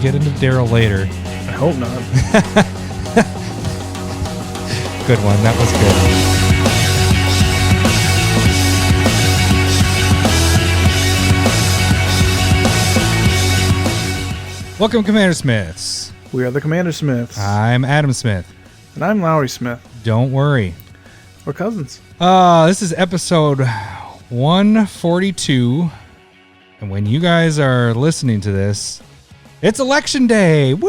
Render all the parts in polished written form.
We'll get into Daryl later. I hope not. Good one. That was good. Welcome, CommanderSmiths. We are the CommanderSmiths. I'm Adam Smith. And I'm Lowry Smith. Don't worry. We're cousins. This is episode 142. And when you guys are listening to this, it's election day. Woo!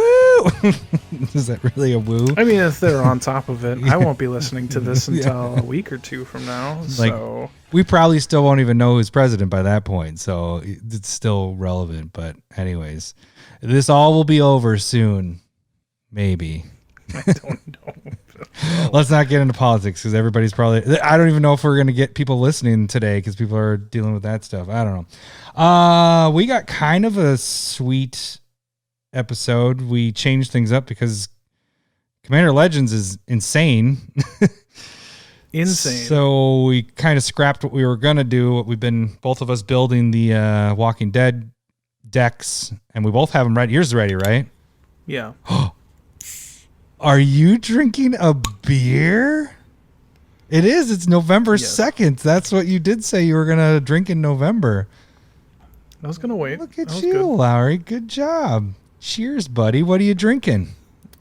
Is that really a woo? I mean, if they're on top of it, I won't be listening to this until a week or two from now. So we probably still won't even know who's president by that point. So it's still relevant. But anyways, this all will be over soon. Maybe. I don't know. Let's not get into politics because everybody's probably... I don't even know if we're going to get people listening today because people are dealing with that stuff. I don't know. We got kind of a sweet episode. We changed things up because Commander Legends is insane. Insane. So we kind of scrapped what we were going to do. We've been, both of us, building the Walking Dead decks, and we both have them ready. Yours is ready, right? Yeah. Are you drinking a beer? It is. It's November 2nd. That's what you did say you were going to drink in November. I was going to wait. Look at you, Lowry. Good job. Cheers, buddy. What are you drinking?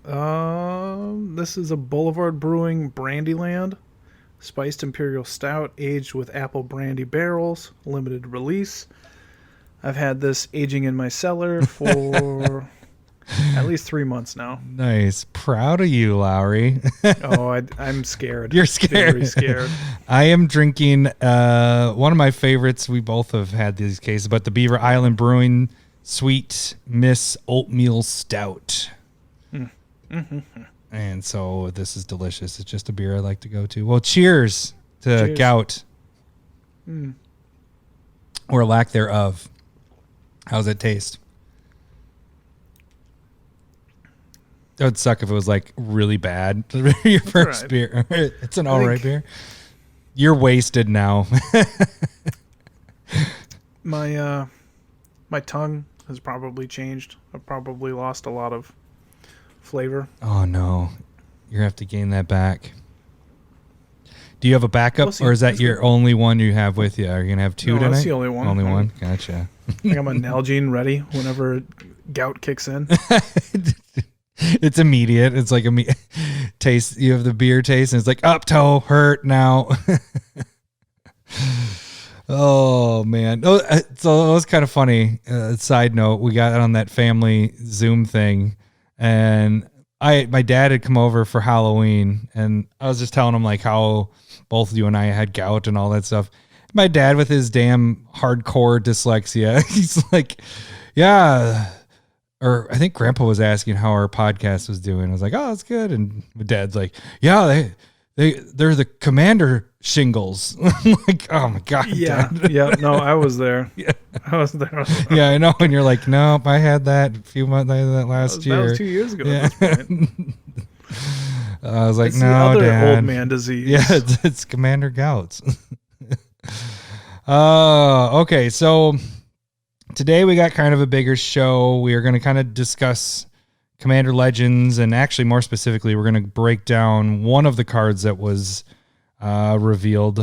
This is a Boulevard Brewing Brandyland Spiced Imperial Stout aged with apple brandy barrels, limited release. I've had this aging in my cellar for... at least 3 months now. Nice. Proud of you, Lowry. I'm scared. You're scared. Very scared. I am drinking one of my favorites. We both have had these cases, but the Beaver Island Brewing Sweet Miss Oatmeal Stout. Mm-hmm. And so this is delicious. It's just a beer I like to go to. Well, cheers to gout. Or lack thereof. How's it taste? That would suck if it was like really bad. Your first beer. It's an all right beer. You're wasted now. My tongue has probably changed. I've probably lost a lot of flavor. Oh no. You're gonna have to gain that back. Do you have a backup, or is that your only one you have with you? Are you gonna have two tonight? That's the only one. Only one? Gotcha. I got my Nalgene ready whenever gout kicks in. It's immediate. It's like a taste. You have the beer taste, and it's like up toe hurt now. Oh man! Oh, so it was kind of funny. Side note: we got on that family Zoom thing, and my dad had come over for Halloween, and I was just telling him like how both you and I had gout and all that stuff. My dad, with his damn hardcore dyslexia, he's like, "Yeah." Or I think Grandpa was asking how our podcast was doing. I was like, "Oh, it's good." And my dad's like, "Yeah, they're the Commander shingles." I'm like, "Oh my god." Yeah, Dad. yeah. No, I was there. Yeah. I was there. Yeah, I know. And you're like, "Nope, I had that a few months. I had that last year." That was 2 years ago. Yeah. At this point. I was like, it's "No, the other Dad. old man disease." Yeah, it's Commander Gouts. Okay, so. Today we got kind of a bigger show. We are going to kind of discuss Commander Legends, and actually more specifically, we're going to break down one of the cards that was revealed.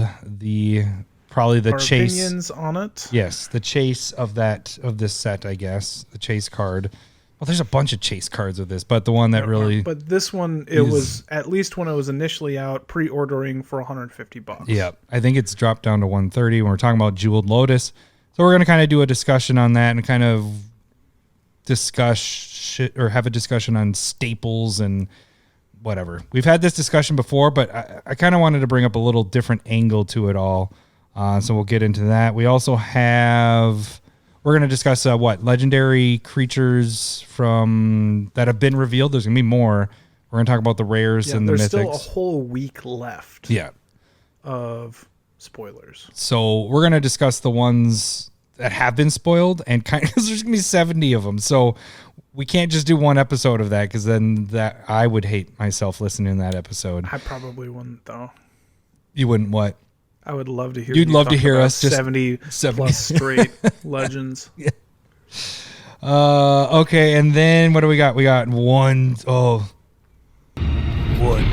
Probably the Our chase. Opinions on it. Yes, the chase of this set, I guess. The chase card. Well, there's a bunch of chase cards with this, but the one that really. But this one, it was at least when it was initially out, pre-ordering for $150. Yeah, I think it's dropped down to 130 when we're talking about Jeweled Lotus. So we're going to kind of do a discussion on that and kind of have a discussion on staples and whatever. We've had this discussion before, but I kind of wanted to bring up a little different angle to it all. So we'll get into that. We also we're going to discuss legendary creatures that have been revealed. There's going to be more. We're going to talk about the rares and the mythics. There's still a whole week left. Yeah. Of spoilers. So we're going to discuss the ones that have been spoiled, and because there's going to be 70 of them. So we can't just do one episode of that, because then I would hate myself listening to that episode. I probably wouldn't, though. You wouldn't what? I would love to hear. You'd love to hear us just 70 plus straight legends. Yeah. Okay, and then what do we got? We got one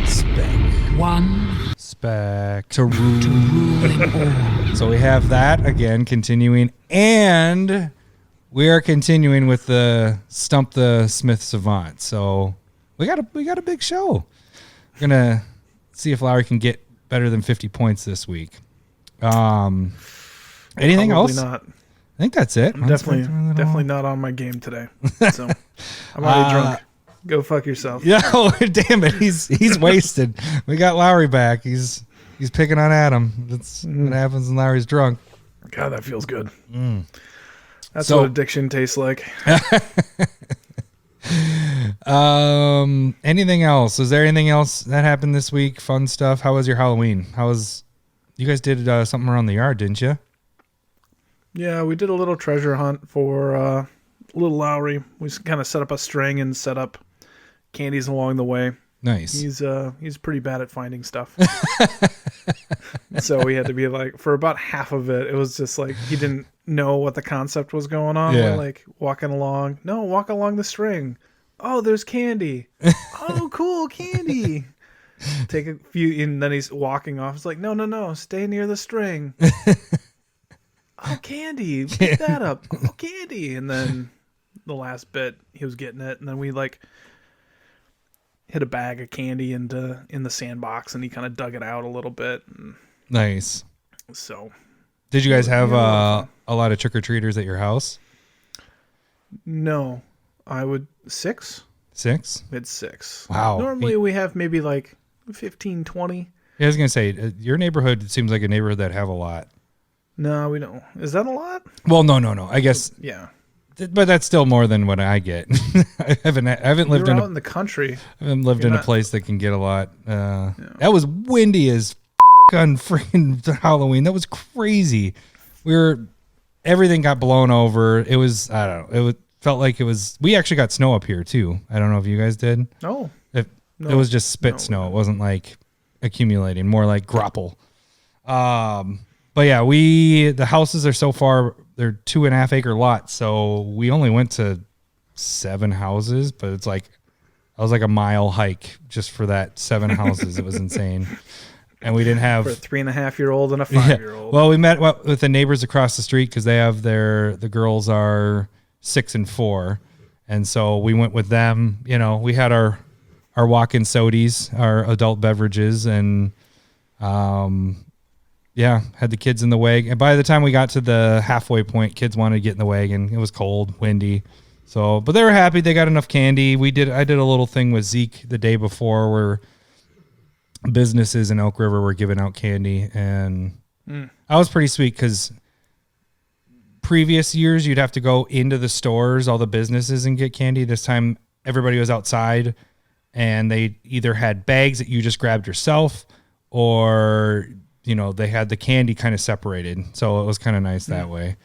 spec. One spec to rule. So we have that again continuing, and we are continuing with the Stump the Smith Savant. So we got a big show. We're gonna see if Lowry can get better than 50 points this week. Anything Probably else? Not. I think that's it. I'm definitely not on my game today. So I'm already drunk. Go fuck yourself. Yeah, damn it. He's wasted. We got Lowry back. He's picking on Adam. That's what happens when Lowry's drunk. God, that feels good. That's So- what addiction tastes like. Anything else? Is there anything else that happened this week? Fun stuff. How was your Halloween? You guys did something around the yard, didn't you? Yeah, we did a little treasure hunt for little Lowry. We kind of set up a string and set up candies along the way. Nice. He's pretty bad at finding stuff. So we had to be like, for about half of it, it was just like he didn't know what the concept was going on. Yeah. We're like walking along. No, walk along the string. Oh, there's candy. Oh, cool, candy. Take a few, and then he's walking off. It's like, no, stay near the string. Oh, candy. Pick that up. Oh, candy. And then the last bit, he was getting it. And then we like hit a bag of candy in the sandbox, and he kind of dug it out a little bit. And Nice. so. Did you guys have Yeah. a lot of trick-or-treaters at your house? No, I would 6. 6? Mid 6. Wow. Normally we have maybe like 15, 20. Yeah, I was going to say, your neighborhood seems like a neighborhood that have a lot. No, we don't. Is that a lot? Well, no. I guess, Yeah. but that's still more than what I get. I haven't lived You're in out in the country. I haven't lived You're in a not- place that can get a lot. That was windy as on freaking Halloween. That was crazy. Everything got blown over. It was, I don't know. Felt like it was, we actually got snow up here too. I don't know if you guys did. No. It No. was just spit No. snow. It wasn't like accumulating, more like grapple. But yeah, the houses are so far, they're 2.5 acre lots. So we only went to 7 houses, but it's like, I was like a mile hike just for that 7 houses. It was insane. And we didn't have For a 3.5-year-old and a 5-year-old. Well, we met with the neighbors across the street because they have the girls are 6 and 4. And so we went with them. You know, we had our walk-in sodies, our adult beverages, and had the kids in the wagon. And by the time we got to the halfway point, kids wanted to get in the wagon. It was cold, windy. So, but they were happy. They got enough candy. I did a little thing with Zeke the day before where businesses in Elk River were giving out candy, and I was pretty sweet because previous years you'd have to go into the stores, all the businesses, and get candy. This time everybody was outside, and they either had bags that you just grabbed yourself, or they had the candy kind of separated. So it was kind of nice that way.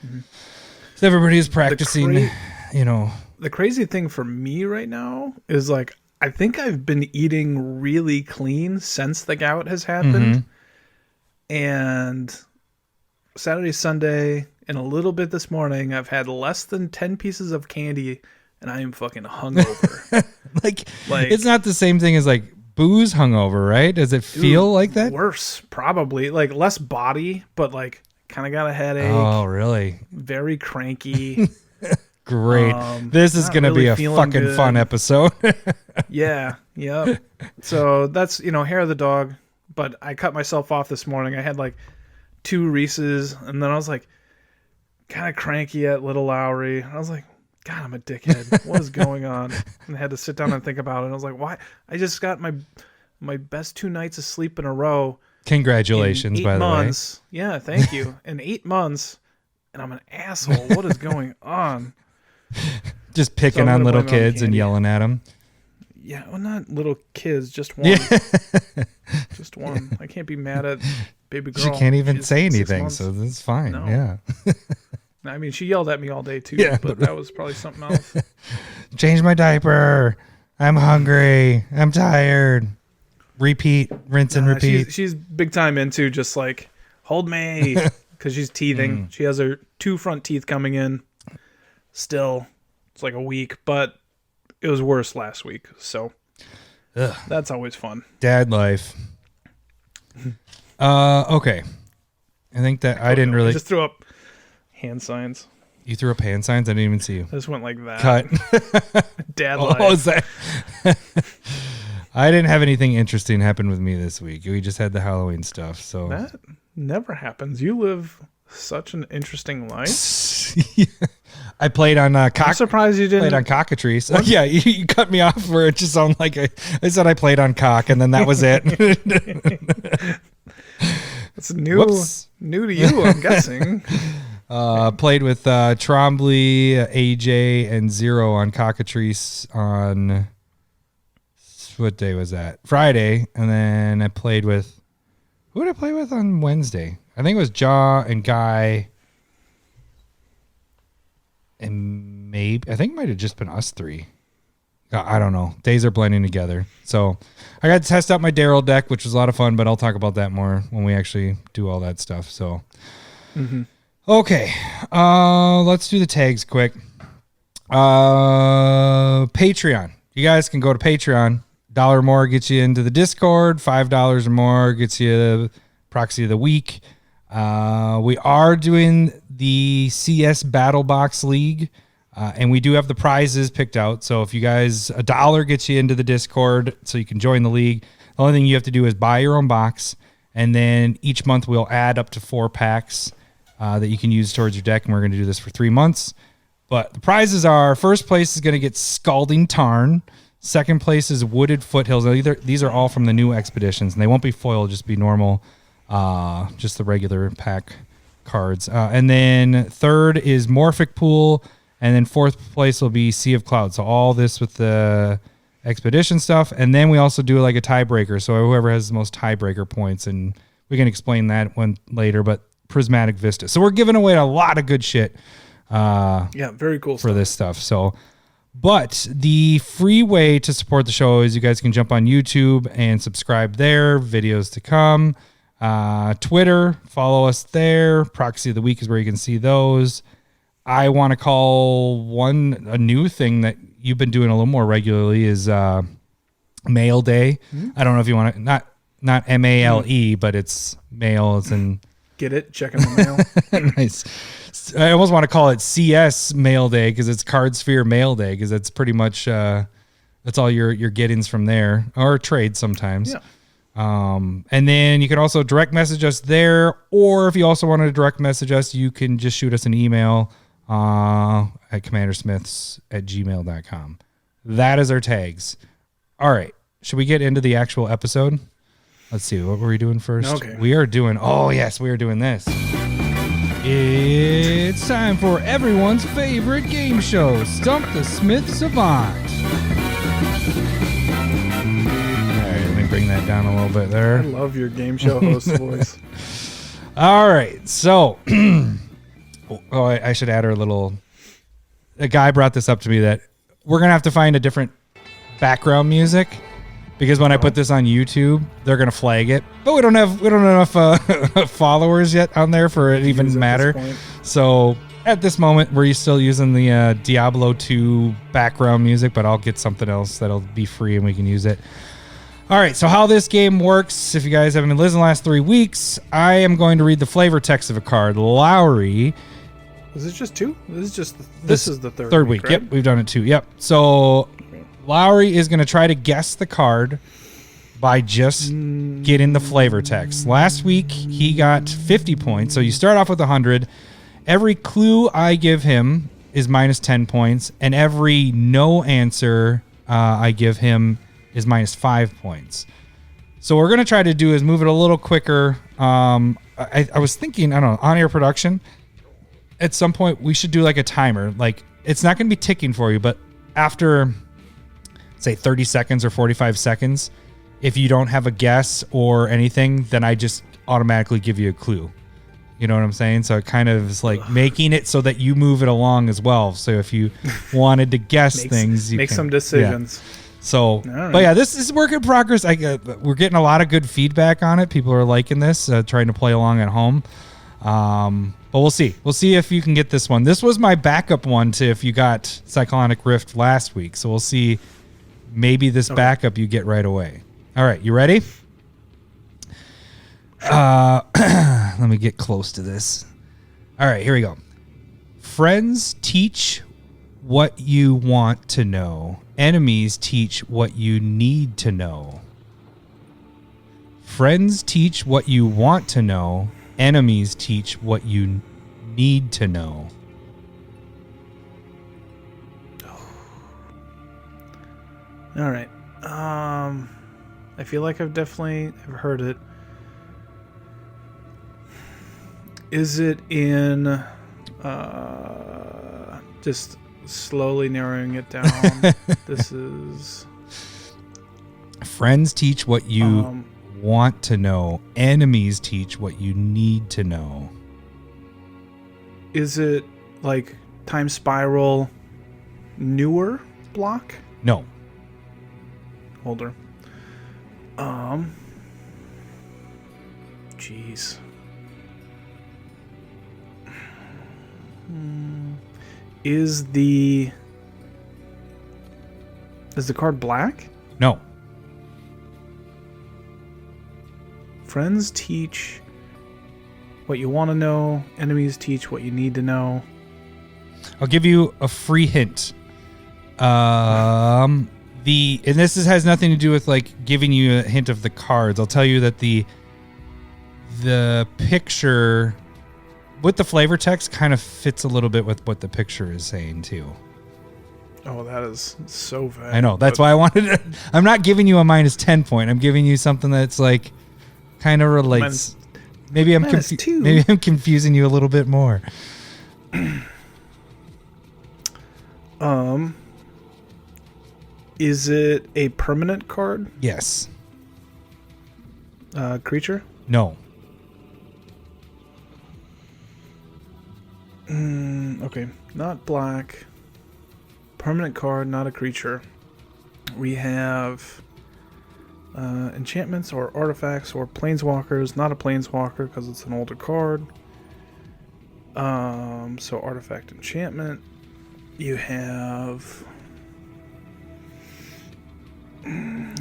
So everybody is practicing. The crazy thing for me right now is like, I think I've been eating really clean since the gout has happened. And Saturday, Sunday, and a little bit this morning, I've had less than 10 pieces of candy, and I am fucking hungover. like it's not the same thing as like booze hungover, right? Does it feel like that? Worse, probably. Like less body, but like kind of got a headache. Oh, really? Very cranky. Great. This is not going to really be a feeling fucking good. fun episode. Yeah. So that's, hair of the dog. But I cut myself off this morning. I had like 2 Reese's, and then I was like kind of cranky at little Lowry. I was like, God, I'm a dickhead. What is going on? And I had to sit down and think about it. And I was like, why? I just got my best 2 nights of sleep in a row. Congratulations, in 8 by the way. months. Yeah, thank you. In 8 months, and I'm an asshole. What is going on? Just picking So I'm on gonna little blame it on kids and candy. yelling at them. Yeah, well, not little kids, just one. Just one. I can't be mad at baby girl. She can't even She's say 6 anything, months. so that's fine. No. Yeah. I mean, she yelled at me all day too, Yeah, but that was probably something else. Change my diaper. I'm hungry. I'm tired. Repeat, rinse and repeat. She's big time into just like, hold me, because she's teething. She has her 2 front teeth coming in. Still It's like a week, but it was worse last week. So that's always fun. Dad life. Okay. I think that I didn't really. I just threw up hand signs. You threw up hand signs? I didn't even see you. I just went like that. Cut. Dad life. What was that? I didn't have anything interesting happen with me this week. We just had the Halloween stuff. So that never happens. You live such an interesting life. I played on I'm surprised you didn't. Played on cockatrice. Yeah, you cut me off where it just sounded like I said I played on cock, and then that was it. It's new to you, I'm guessing. Played with Trombley, AJ, and Zero on cockatrice on what day was that? Friday, and then I played with who did I play with on Wednesday? I think it was Jaw and Guy. And maybe I think it might have just been us three. I don't know. Days are blending together. So I got to test out my Daryl deck, which was a lot of fun, but I'll talk about that more when we actually do all that stuff. So, Okay. Let's do the tags quick. Patreon. You guys can go to Patreon. $1 more gets you into the Discord. $5 or more gets you Proxy of the Week. We are doing the CS Battle Box League, and we do have the prizes picked out. So if you guys, $1 gets you into the Discord so you can join the league. The only thing you have to do is buy your own box, and then each month we'll add up to 4 packs that you can use towards your deck, and we're going to do this for 3 months. But the prizes are, first place is going to get Scalding Tarn. Second place is Wooded Foothills. These are all from the new expeditions, and they won't be foiled, just be normal, just the regular pack cards. And then third is Morphic Pool, and then fourth place will be Sea of Clouds. So all this with the expedition stuff, and then we also do like a tiebreaker. So whoever has the most tiebreaker points, and we can explain that one later. But Prismatic Vista. So we're giving away a lot of good shit. Yeah, very cool for this stuff. So, but the free way to support the show is you guys can jump on YouTube and subscribe there. Videos to come. Twitter, follow us there. Proxy of the Week is where you can see those. I want to call a new thing that you've been doing a little more regularly is Mail Day. I don't know if you want to, not MALE, but it's mail as in get it, checking the mail. Nice. I almost want to call it CS Mail Day because it's Card Sphere Mail Day because it's pretty much that's all your gettings from there, or trade sometimes. Yeah. And then you can also direct message us there, or if you also wanted to direct message us, you can just shoot us an email at CommanderSmiths@gmail.com. That is our tags. All right. Should we get into the actual episode? Let's see. What were we doing first? Okay. We are doing this. It's time for everyone's favorite game show, Stump the Smith Savant. All right, let me bring that down a little bit there. I love your game show host voice. All right, so I should add her a little. A guy brought this up to me that we're gonna have to find a different background music because when I put this on YouTube, they're gonna flag it. But we don't have enough followers yet on there for it even matter. So at this moment, we're still using the Diablo 2 background music, but I'll get something else that'll be free and we can use it. All right, so how this game works, if you guys haven't been listening the last 3 weeks, I am going to read the flavor text of a card. Lowry. Is it just 2? This is the third week. Right? Yep, we've done it 2. Yep. So Lowry is going to try to guess the card by just getting the flavor text. Last week, he got 50 points. So you start off with 100. Every clue I give him is minus 10 points. And every no answer I give him is minus 5 points. So what we're going to try to do is move it a little quicker. I was thinking, I don't know, on-air production, at some point we should do like a timer. Like, it's not going to be ticking for you, but after, say, 30 seconds or 45 seconds, if you don't have a guess or anything, then I just automatically give you a clue. You know what I'm saying? So it kind of is like making it so that you move it along as well. So if you wanted to guess things, you make can, some decisions. Yeah. So, but yeah, this is work in progress. We're getting a lot of good feedback on it. People are liking this, trying to play along at home. But we'll see. We'll see if you can get this one. This was my backup one to if you got Cyclonic Rift last week. So we'll see. Maybe this backup you get right away. All right, you ready? Let me get close to this. All right, here we go. Friends teach what you want to know. Enemies teach what you need to know. Friends teach what you want to know. Enemies teach what you need to know. All right. I feel like I've definitely heard it. Is it in just slowly narrowing it down? This is Friends teach what you want to know. Enemies teach what you need to know. Is it like Time Spiral newer block? No. Older. Jeez. Is the card black? No. Friends teach what you want to know. Enemies teach what you need to know. I'll give you a free hint. And this has nothing to do with like giving you a hint of the cards. I'll tell you that the picture with the flavor text kind of fits a little bit with what the picture is saying too. Oh, that is so vague. I know. That's why I wanted to, I'm not giving you a -10 point. I'm giving you something that's like kind of relates. Maybe I'm confusing you a little bit more. Is it a permanent card? Yes. Creature? No. Okay, not black. Permanent card, not a creature. We have enchantments or artifacts or planeswalkers. Not a planeswalker because it's an older card. So artifact enchantment. You have...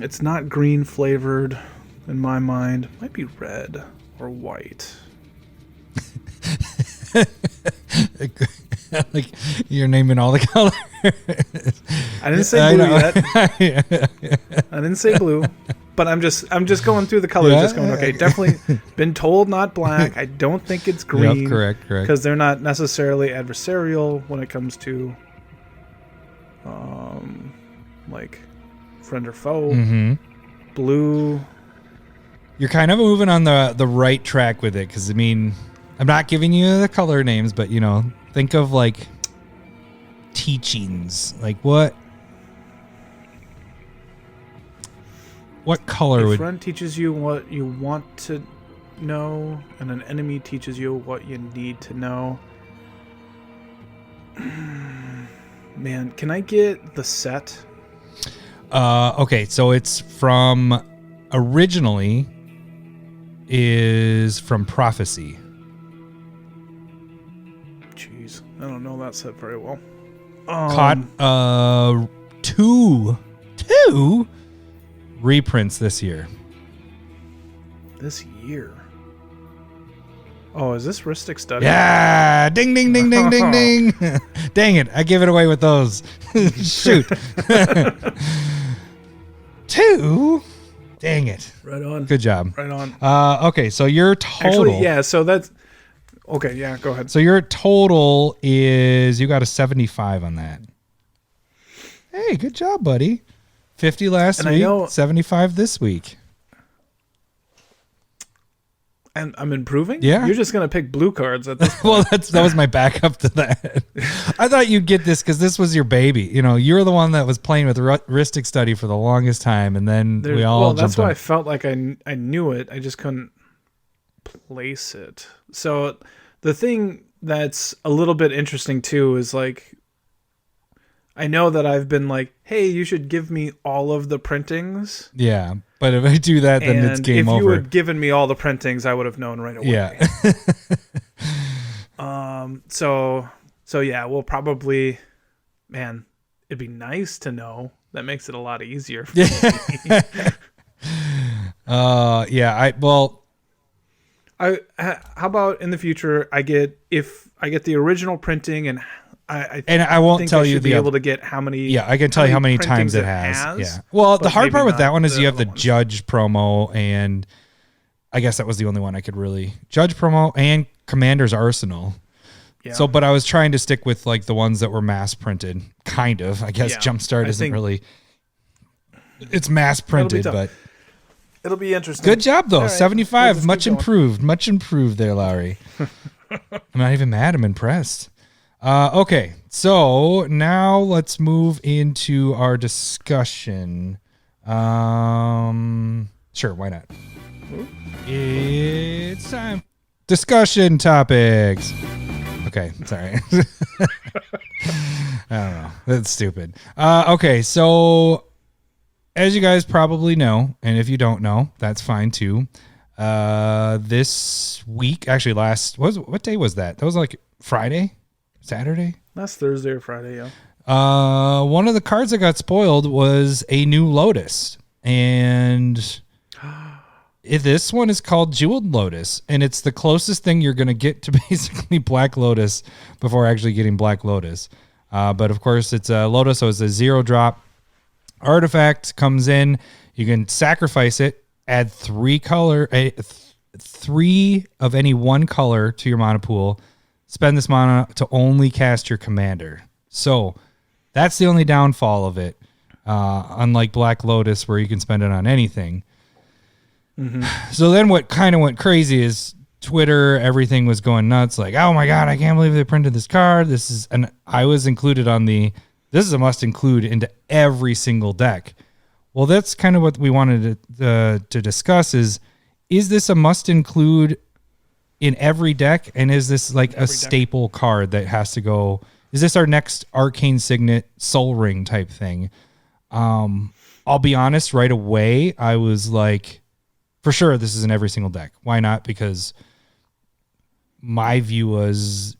It's not green flavored in my mind. It might be red or white. Like you're naming all the colors. I didn't say blue yet. I didn't say blue, but I'm just going through the colors. Just going, okay, definitely been told not black. I don't think it's green. Yep, correct. Because they're not necessarily adversarial when it comes to like friend or foe. Mm-hmm. Blue. You're kind of moving on the right track with it, because I mean, I'm not giving you the color names, but you know, think of like teachings. Like what color a would... friend teaches you what you want to know, and an enemy teaches you what you need to know. Man, can I get the set? Okay, so it's from... Originally is from Prophecy. Jeez, I don't know that set very well. Caught two reprints this year. This year? Oh, is this Rhystic Study? Yeah! Ding, ding, ding, ding, ding, ding. Dang it, I give it away with those. Shoot. 2? Dang it. Right on. Good job. Right on. Okay, so your total... Actually, yeah, so that's... Okay, yeah, go ahead. So your total is... You got a 75 on that. Hey, good job, buddy. 50 last week, 75 this week. And I'm improving? Yeah. You're just going to pick blue cards at this point. Well, that was my backup to that. I thought you'd get this because this was your baby. You know, you're the one that was playing with Rhystic Study for the longest time, and then we all Well, that's jumped why on. I felt like I knew it. I just couldn't place it. So the thing that's a little bit interesting, too, is like... I know that I've been like, hey, you should give me all of the printings. Yeah, but if I do that, then it's game over. If you had given me all the printings, I would have known right away. Yeah. So yeah, we'll probably, man, it'd be nice to know. That makes it a lot easier for me. How about in the future if I get the original printing and I won't think tell I you should be able to get how many. Yeah, I can tell you how many times it has. Yeah. Well, the hard part with that one is you have the Judge promo, and I guess that was the only one I could really Judge promo and Commander's Arsenal. Yeah. So, but I was trying to stick with like the ones that were mass printed, kind of. I guess Jumpstart isn't really. It's mass printed, but it'll be interesting. Good job though, right. 75, much improved there, Lowry. I'm not even mad. I'm impressed. Okay, so now let's move into our discussion. Sure, why not? It's time. Discussion topics. Okay, sorry. I don't know. That's stupid. Okay, so as you guys probably know, and if you don't know, that's fine too. This week, actually what day was that? That was like Friday? Saturday? Last Thursday or Friday, yeah. One of the cards that got spoiled was a new Lotus. And this one is called Jeweled Lotus. And it's the closest thing you're going to get to basically Black Lotus before actually getting Black Lotus. But of course, it's a Lotus, so it's a 0-drop artifact. Comes in. You can sacrifice it, add 3 of any one color to your mana pool. Spend this mana to only cast your commander. So that's the only downfall of it. Unlike Black Lotus, where you can spend it on anything. Mm-hmm. So then what kind of went crazy is Twitter, everything was going nuts. Like, oh my God, I can't believe they printed this card. And I was included on this is a must include into every single deck. Well, that's kind of what we wanted to discuss is this a must include in every deck, and is this like a staple card that has to go? Is this our next Arcane Signet Soul Ring type thing? I'll be honest, right away, I was like, for sure, this is in every single deck. Why not? Because my view was,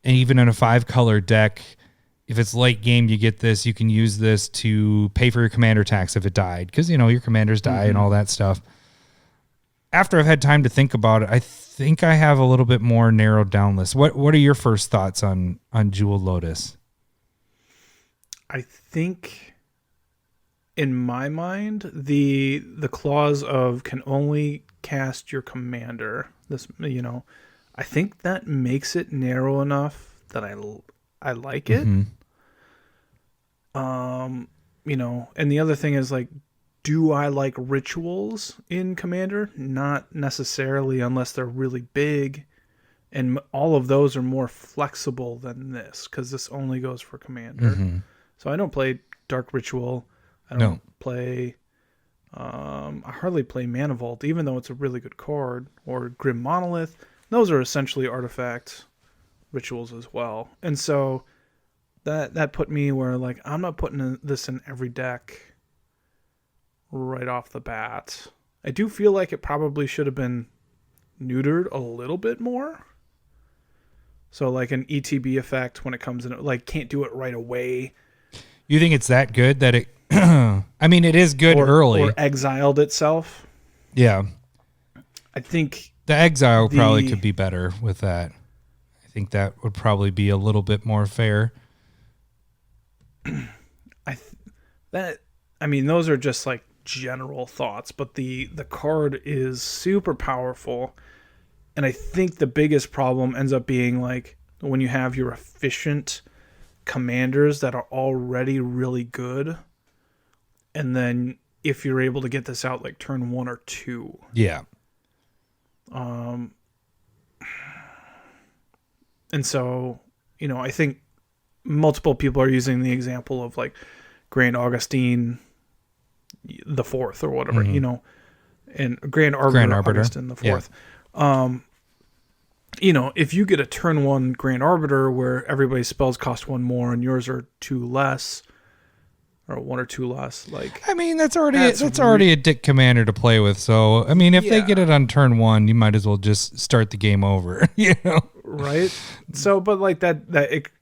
and even in a 5-color deck, if it's late game, you get this, you can use this to pay for your commander tax if it died, because, your commanders die and all that stuff. After I've had time to think about it, I think I have a little bit more narrowed down list. What are your first thoughts on Jeweled Lotus? I think in my mind, the clause of can only cast your commander, I think that makes it narrow enough that I like it. Mm-hmm. And the other thing is like, do I like rituals in Commander? Not necessarily, unless they're really big. And all of those are more flexible than this, because this only goes for Commander. Mm-hmm. So I don't play Dark Ritual. I don't play... I hardly play Mutavault, even though it's a really good card. Or Grim Monolith. Those are essentially artifact rituals as well. And so that put me where, like, I'm not putting this in every deck right off the bat. I do feel like it probably should have been neutered a little bit more. So like an ETB effect when it comes in, like can't do it right away. You think it's that good that it, I mean, it is good early. Or exiled itself. Yeah. I think the exile probably could be better with that. I think that would probably be a little bit more fair. Those are just like general thoughts, but the card is super powerful, and I think the biggest problem ends up being like when you have your efficient commanders that are already really good, and then if you're able to get this out like turn 1 or 2. Yeah. And so, I think multiple people are using the example of like Grand Augustine the Fourth or whatever, and Grand Arbiter. Augustine the Fourth. Yeah. If you get a turn 1 Grand Arbiter where everybody's spells cost 1 more and yours are 2 less, or 1 or 2 less, like that's already a dick commander to play with. So if they get it on turn 1, you might as well just start the game over. Right? So, but like that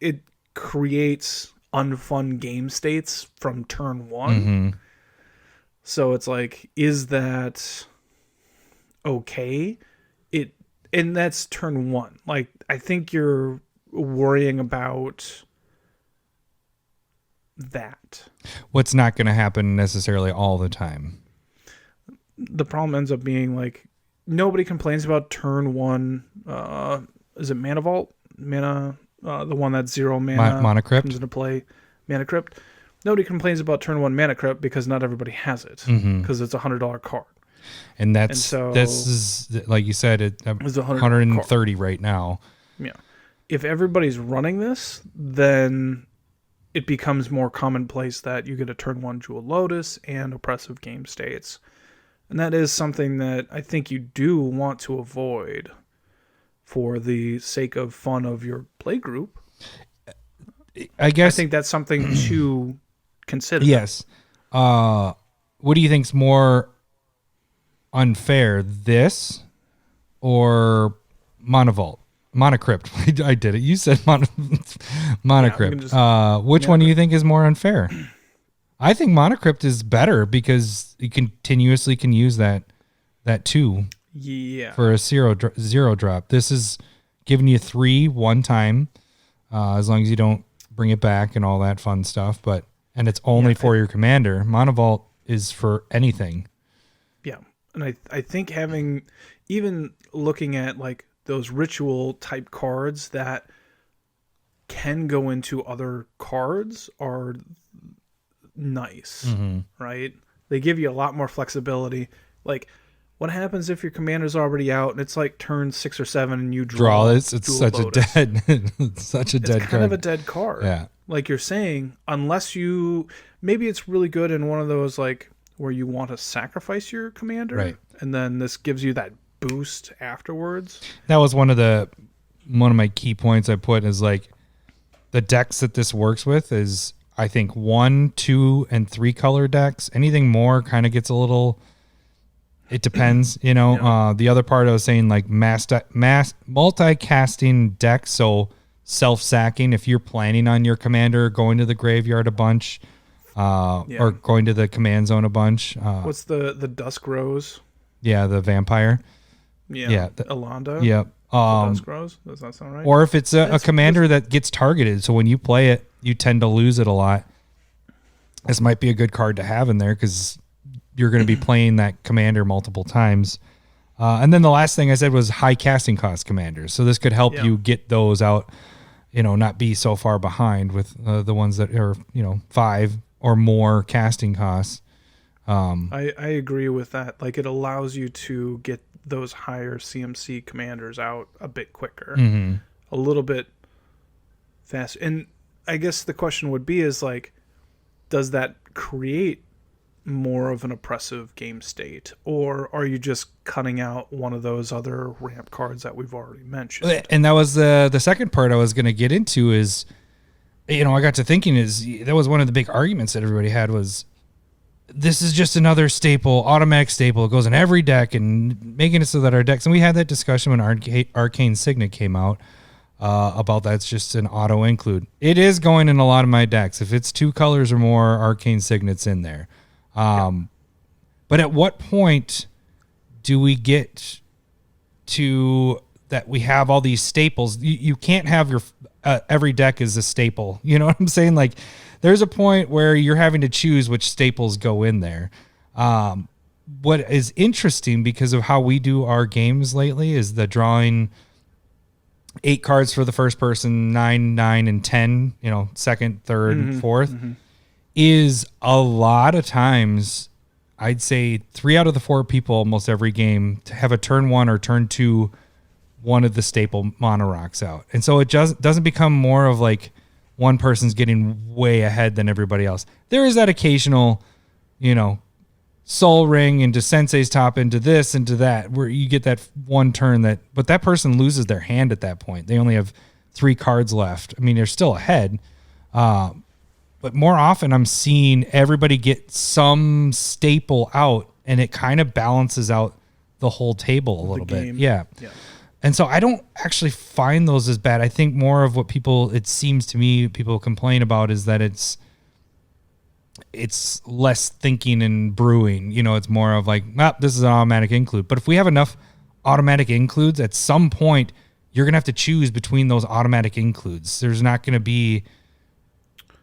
it creates unfun game states from turn one. Mm-hmm. So it's like, is that okay? And that's turn one. Like, I think you're worrying about that. What's not going to happen necessarily all the time. The problem ends up being like, nobody complains about turn one. Is it Mutavault? The one that's 0 mana Mana Crypt comes into play. Mana Crypt. Nobody complains about turn one Mana Crypt because not everybody has it because it's $100 card. And this is, like you said, it's 130 right now. Yeah. If everybody's running this, then it becomes more commonplace that you get a turn one Jewel Lotus and oppressive game states. And that is something that I think you do want to avoid for the sake of fun of your play group. I think that's something to consider. Yes. What do you think's more unfair, this or Mutavault? Mana Crypt. I did it. You said Mana Crypt. Which one do you think is more unfair? I think Mana Crypt is better because you continuously can use that too. Yeah. For a zero drop. This is giving you 3 one time, as long as you don't bring it back and all that fun stuff. And it's only for your commander. Mutavault is for anything. Yeah. And I think even looking at like those ritual type cards that can go into other cards are nice, right? They give you a lot more flexibility. Like, what happens if your commander's already out and it's like turn 6 or 7 and you draw? It's such Lotus? a dead, it's kind of a dead card. Yeah. Like you're saying, unless maybe it's really good in one of those like where you want to sacrifice your commander, right? And then this gives you that boost afterwards. That was one of my key points I put is like the decks that this works with is I think 1, 2, and 3 color decks. Anything more kind of gets a little. It depends, you know. Yeah. The other part I was saying like mass multicasting decks, so self-sacking if you're planning on your commander going to the graveyard a bunch, or going to the command zone a bunch. What's the Dusk Rose? Yeah, the vampire. Yeah, Alonda. Yeah. Dusk Rose. Does that sound right? Or if it's a commander that gets targeted, so when you play it, you tend to lose it a lot. This might be a good card to have in there because you're going to be playing that commander multiple times. And then the last thing I said was high casting cost commanders. So this could help you get those out, not be so far behind with the ones that are, 5 or more casting costs. I agree with that. Like, it allows you to get those higher CMC commanders out a bit quicker, a little bit faster. And I guess the question would be is like, does that create more of an oppressive game state, or are you just cutting out one of those other ramp cards that we've already mentioned? And that was the second part I was going to get into is, I got to thinking that was one of the big arguments that everybody had was, this is just another staple, automatic staple. It goes in every deck and making it so that our decks, and we had that discussion when Arcane Signet came out about that's just an auto include. It is going in a lot of my decks. If it's 2 colors or more, Arcane Signet's in there. But at what point do we get to that we have all these staples? You can't have your every deck is a staple. You know what I'm saying? Like, there's a point where you're having to choose which staples go in there. What is interesting because of how we do our games lately is the drawing 8 cards for the first person, 9, 9, and 10, second, third, fourth, is a lot of times, I'd say 3 out of the 4 people almost every game to have a turn 1 or turn 2, one of the staple mono rocks out. And so it just doesn't become more of like one person's getting way ahead than everybody else. There is that occasional, Soul Ring into Sensei's Top into this, into that, where you get that one turn but that person loses their hand at that point. They only have 3 cards left. I mean, they're still ahead. But more often I'm seeing everybody get some staple out and it kind of balances out the whole table a little bit. Yeah. And so I don't actually find those as bad. I think more of what it seems to me, people complain about is that it's less thinking and brewing. It's more of like, this is an automatic include. But if we have enough automatic includes, at some point, you're going to have to choose between those automatic includes. They're not going to be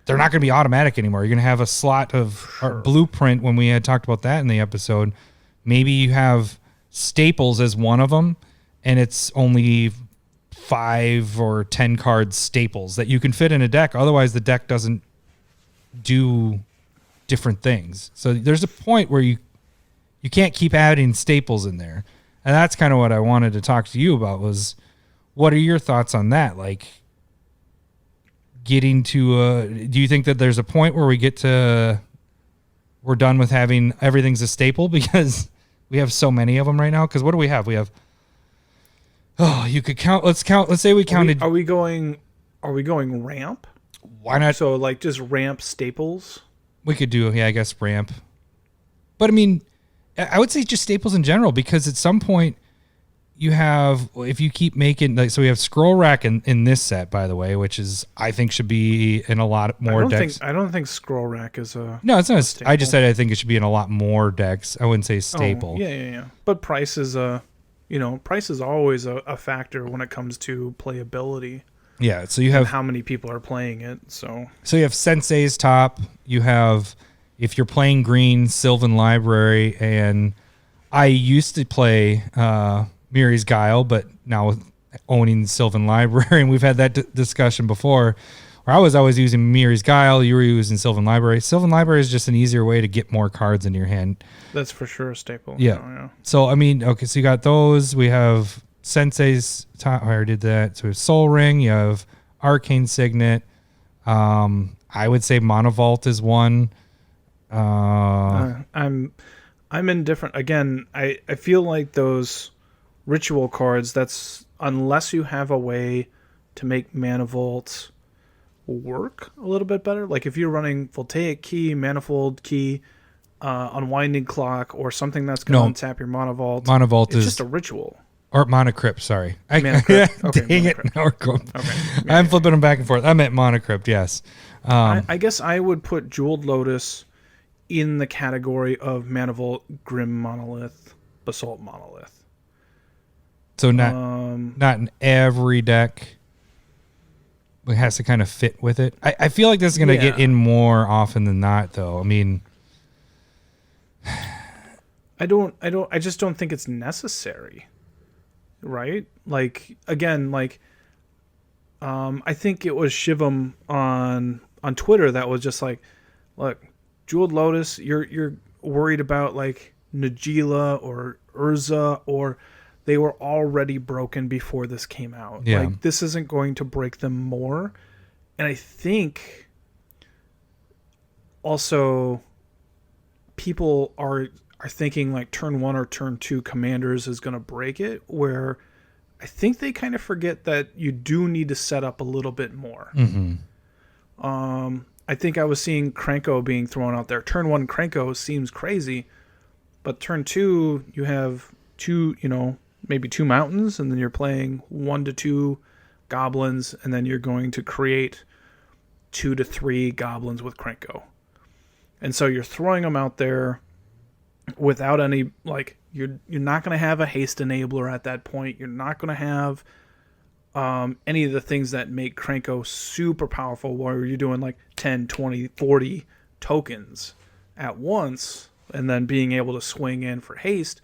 automatic anymore. You're going to have a slot of our blueprint when we had talked about that in the episode. Maybe you have staples as one of them, and it's only 5 or 10 cards staples that you can fit in a deck. Otherwise, the deck doesn't do different things. So there's a point where you can't keep adding staples in there. And that's kind of what I wanted to talk to you about was, what are your thoughts on that? Like, getting to do you think that there's a point where we're done with having everything's a staple because we have so many of them right now? Because what do we have? We have, you could count. Let's say we counted. Are we going ramp? Why not? So like just ramp staples. We could do, I guess ramp. But I mean, I would say just staples in general, because at some point you have, if you keep making, like, so we have scroll rack in this set, by the way, which is, I think, should be in a lot more decks. I don't think scroll rack is a. No, it's not. I just said I think it should be in a lot more decks. I wouldn't say staple. Oh, yeah. But price is price is always a factor when it comes to playability. Yeah, so you have how many people are playing it. So you have Sensei's top. You have, if you're playing green, Sylvan Library, and I used to play Miri's Guile, but now owning Sylvan Library, and we've had that discussion before, where I was always using Miri's Guile, you were using Sylvan Library. Sylvan Library is just an easier way to get more cards in your hand. That's for sure a staple. Yeah. Oh, yeah. So, I mean, okay, so you got those. We have Sensei's top. I already did that. So we have Soul Ring. You have Arcane Signet. I would say Mutavault is one. I'm indifferent. Again, I feel like those ritual cards, that's, unless you have a way to make Mutavault work a little bit better, like if you're running Voltaic Key, Manifold Key, Unwinding Clock, or something that's going to untap your Mutavault is just a ritual. Or Mana Crypt, sorry. Mana Crypt. Okay, dang it. Now we're going. I'm flipping them back and forth. I meant Mana Crypt, yes. I guess I would put Jeweled Lotus in the category of Mutavault, Grim Monolith, Basalt Monolith. So not in every deck. It has to kind of fit with it. I feel like this is going to get in more often than not, though. I mean, I just don't think it's necessary. Right? Like, again, like, I think it was Shivam on Twitter that was just like, look, Jeweled Lotus, you're worried about like Najeela or Urza, or they were already broken before this came out. Yeah. Like, this isn't going to break them more. And I think also people are thinking like turn 1 or turn 2 commanders is going to break it, where I think they kind of forget that you do need to set up a little bit more. Mm-hmm. I think I was seeing Krenko being thrown out there. Turn 1 Krenko seems crazy, but turn 2 you have maybe 2 mountains, and then you're playing 1 to 2 goblins, and then you're going to create 2 to 3 goblins with Krenko. And so you're throwing them out there without any, like, you're not going to have a haste enabler at that point. You're not going to have any of the things that make Krenko super powerful, where you're doing like 10, 20, 40 tokens at once and then being able to swing in for haste.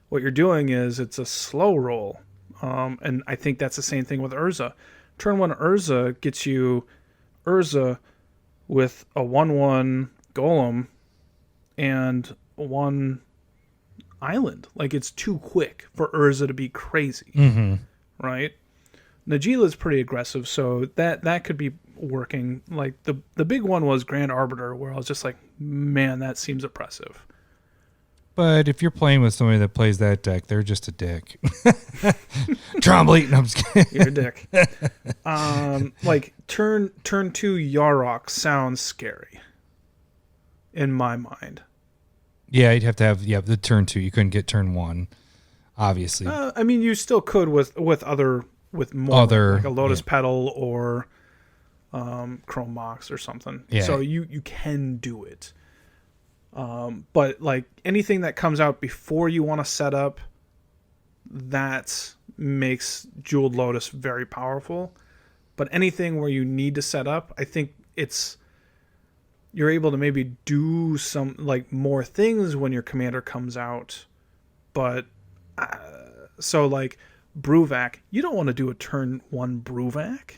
What you're doing is it's a slow roll. And I think that's the same thing with Urza. Turn 1 Urza gets you Urza with a 1/1 golem and 1 island. Like, it's too quick for Urza to be crazy. Mm-hmm. Right? Najeela is pretty aggressive, so that could be working. Like, the big one was Grand Arbiter, where I was just like, man, that seems oppressive. But if you're playing with somebody that plays that deck, they're just a dick. Trombly. No, I'm just kidding. You're a dick. Like, turn 2 Yarok sounds scary in my mind. Yeah, you'd have to have the turn 2. You couldn't get turn 1. obviously. I mean, you still could with more like a Lotus Petal or Chrome Mox or something. Yeah. So you can do it. But like anything that comes out before you want to set up, that makes Jeweled Lotus very powerful. But anything where you need to set up, I think you're able to maybe do some like more things when your commander comes out. But so like Bruvac, you don't want to do a turn 1 Bruvac.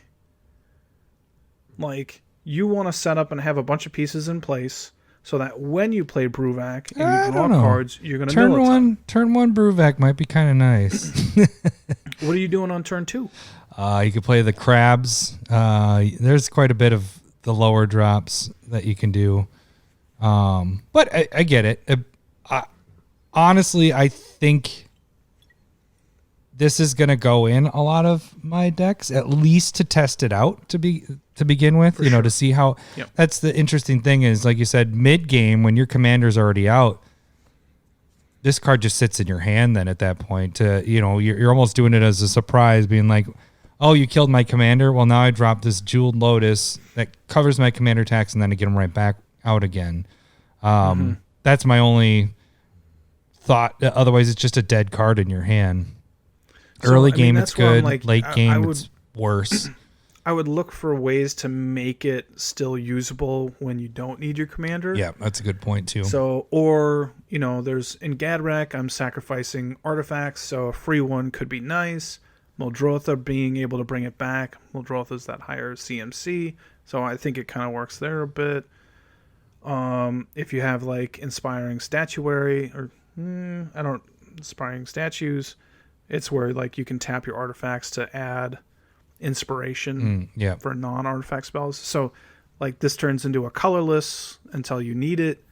Like you want to set up and have a bunch of pieces in place so that when you play Bruvac and you draw cards, you're going to turn one Bruvac might be kind of nice. What are you doing on turn 2? You could play the crabs. There's quite a bit of the lower drops that you can do. But I get it. Honestly, I think this is going to go in a lot of my decks, at least to test it out to begin with, you know, to see how. Yep. That's the interesting thing is, like you said, mid game when your commander's already out, this card just sits in your hand. Then at that point, you're almost doing it as a surprise, being like, "Oh, you killed my commander. Well, now I drop this Jeweled Lotus that covers my commander tax, and then I get them right back out again." That's my only thought. Otherwise, it's just a dead card in your hand. Early game, it's good. Like, late game, it's worse. I would look for ways to make it still usable when you don't need your commander. Yeah, that's a good point too. So, or, there's in Gadrak, I'm sacrificing artifacts, so a free one could be nice. Muldrotha being able to bring it back. Muldrotha's that higher CMC, so I think it kind of works there a bit. If you have like Inspiring Statuary or Inspiring Statues, it's where like you can tap your artifacts to add inspiration for non-artifact spells. So like this turns into a colorless until you need it.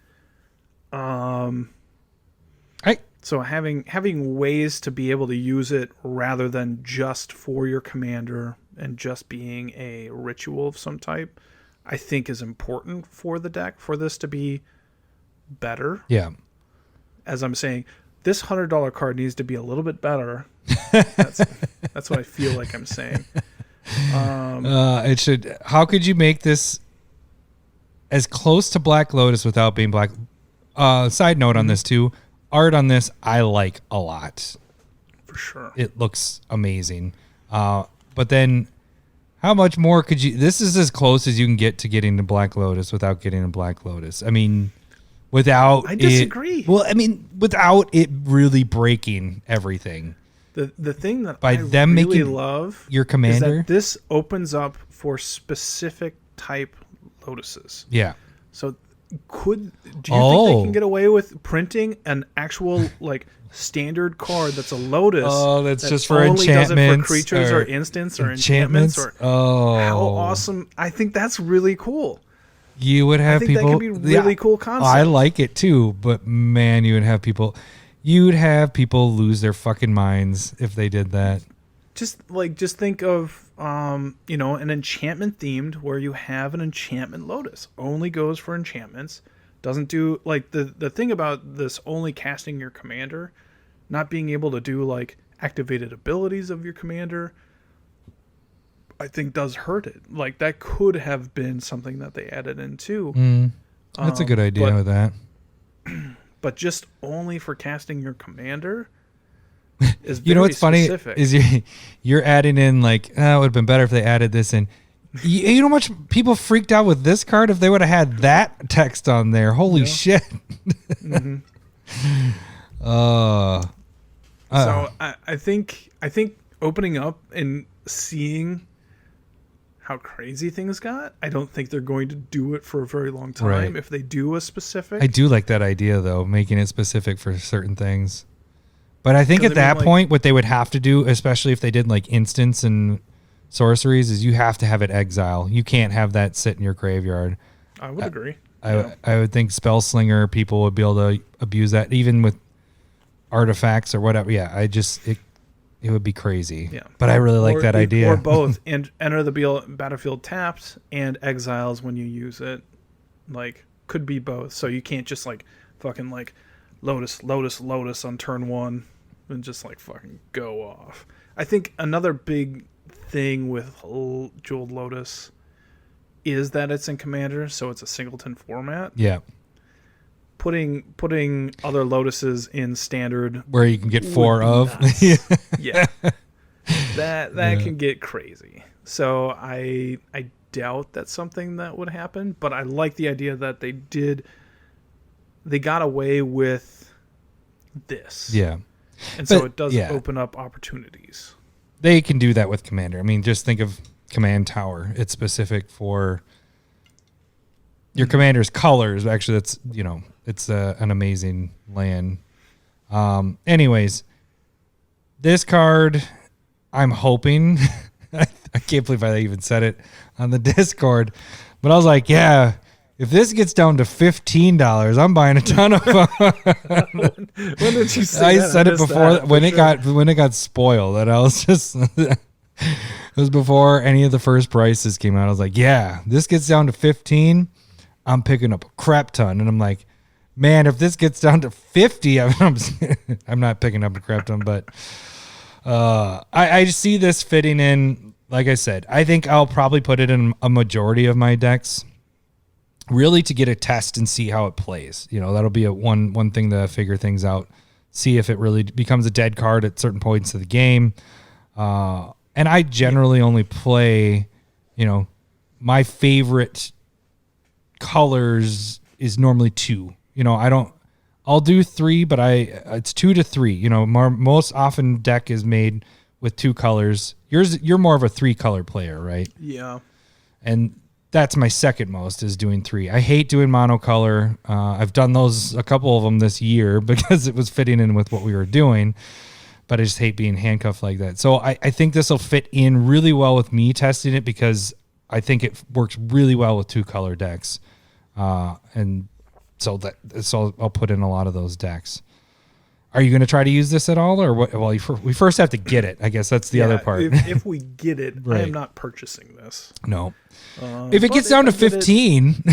So having ways to be able to use it rather than just for your commander and just being a ritual of some type, I think is important for the deck for this to be better. Yeah. As I'm saying, this $100 card needs to be a little bit better. That's what I feel like I'm saying. It should. How could you make this as close to Black Lotus without being Black? Side note on this too. Art on this I like a lot. For sure. It looks amazing. But then how much more could you... This is as close as you can get to getting to Black Lotus without getting a Black Lotus. I mean, without... I disagree. Without it really breaking everything. The thing that by I them really making love your commander, is that this opens up for specific type Lotuses. Yeah. So do you think they can get away with printing an actual like standard card that's a Lotus? Oh, that's just for only enchantments, does it for creatures or instants or enchantments. How awesome! I think that's really cool. You would have people. That could be really cool concept. I like it too, but man, you would have people. You'd have people lose their fucking minds if they did that. Just think of an enchantment themed where you have an enchantment Lotus. Only goes for enchantments. Doesn't do like the thing about this only casting your commander, not being able to do like activated abilities of your commander, I think does hurt it. Like that could have been something that they added in too. That's a good idea with that. But just only for casting your commander is very you know what's specific. Funny is you're adding in like, it would have been better if they added this in. You know how much people freaked out with this card if they would have had that text on there. Holy shit. So I think opening up and seeing how crazy things got, I don't think they're going to do it for a very long time. Right. If they do a specific, I do like that idea though, making it specific for certain things. But I think at that point, what they would have to do, especially if they did like instants and sorceries, is you have to have it exile. You can't have that sit in your graveyard. I would agree. I would think Spellslinger people would be able to abuse that, even with artifacts or whatever. Yeah, it would be crazy. Yeah, but I really like that idea. Or both, and enter the battlefield tapped and exiles when you use it. Like, could be both. So you can't just like fucking like Lotus on turn one. and just like fucking go off. I think another big thing with Jeweled Lotus is that it's in Commander, so it's a singleton format. Yeah. Putting other Lotuses in Standard where you can get 4 of. Yeah. That can get crazy. So I doubt that's something that would happen, but I like the idea that they got away with this. Yeah. And so it does open up opportunities. They can do that with Commander. I mean, just think of Command Tower. It's specific for your commander's colors. Actually, that's, it's an amazing land. Anyways, this card, I'm hoping, I can't believe I even said it on the Discord, but I was like, yeah, if this gets down to $15, I'm buying a ton of them. When did you say that? I said it before when it got spoiled, and I was just it was before any of the first prices came out. I was like, yeah, this gets down to 15, I'm picking up a crap ton. And I'm like, man, if this gets down to 50, I'm not picking up a crap ton, but I see this fitting in. Like I said, I think I'll probably put it in a majority of my decks, really to get a test and see how it plays. That'll be one thing to figure things out, see if it really becomes a dead card at certain points of the game. And I generally only play, my favorite colors is normally 2. I'll do 3, but it's 2 to 3. Most often deck is made with 2 colors. You're more of a 3-color player, right? Yeah. And that's my second most, is doing 3. I hate doing monocolor. I've done a couple of them this year because it was fitting in with what we were doing, but I just hate being handcuffed like that. So I think this will fit in really well with me testing it, because I think it works really well with 2-color decks. And so I'll put in a lot of those decks. Are you going to try to use this at all, or what? Well, we first have to get it. I guess that's the other part. If we get it, right. I am not purchasing this. No. If it gets down to 15.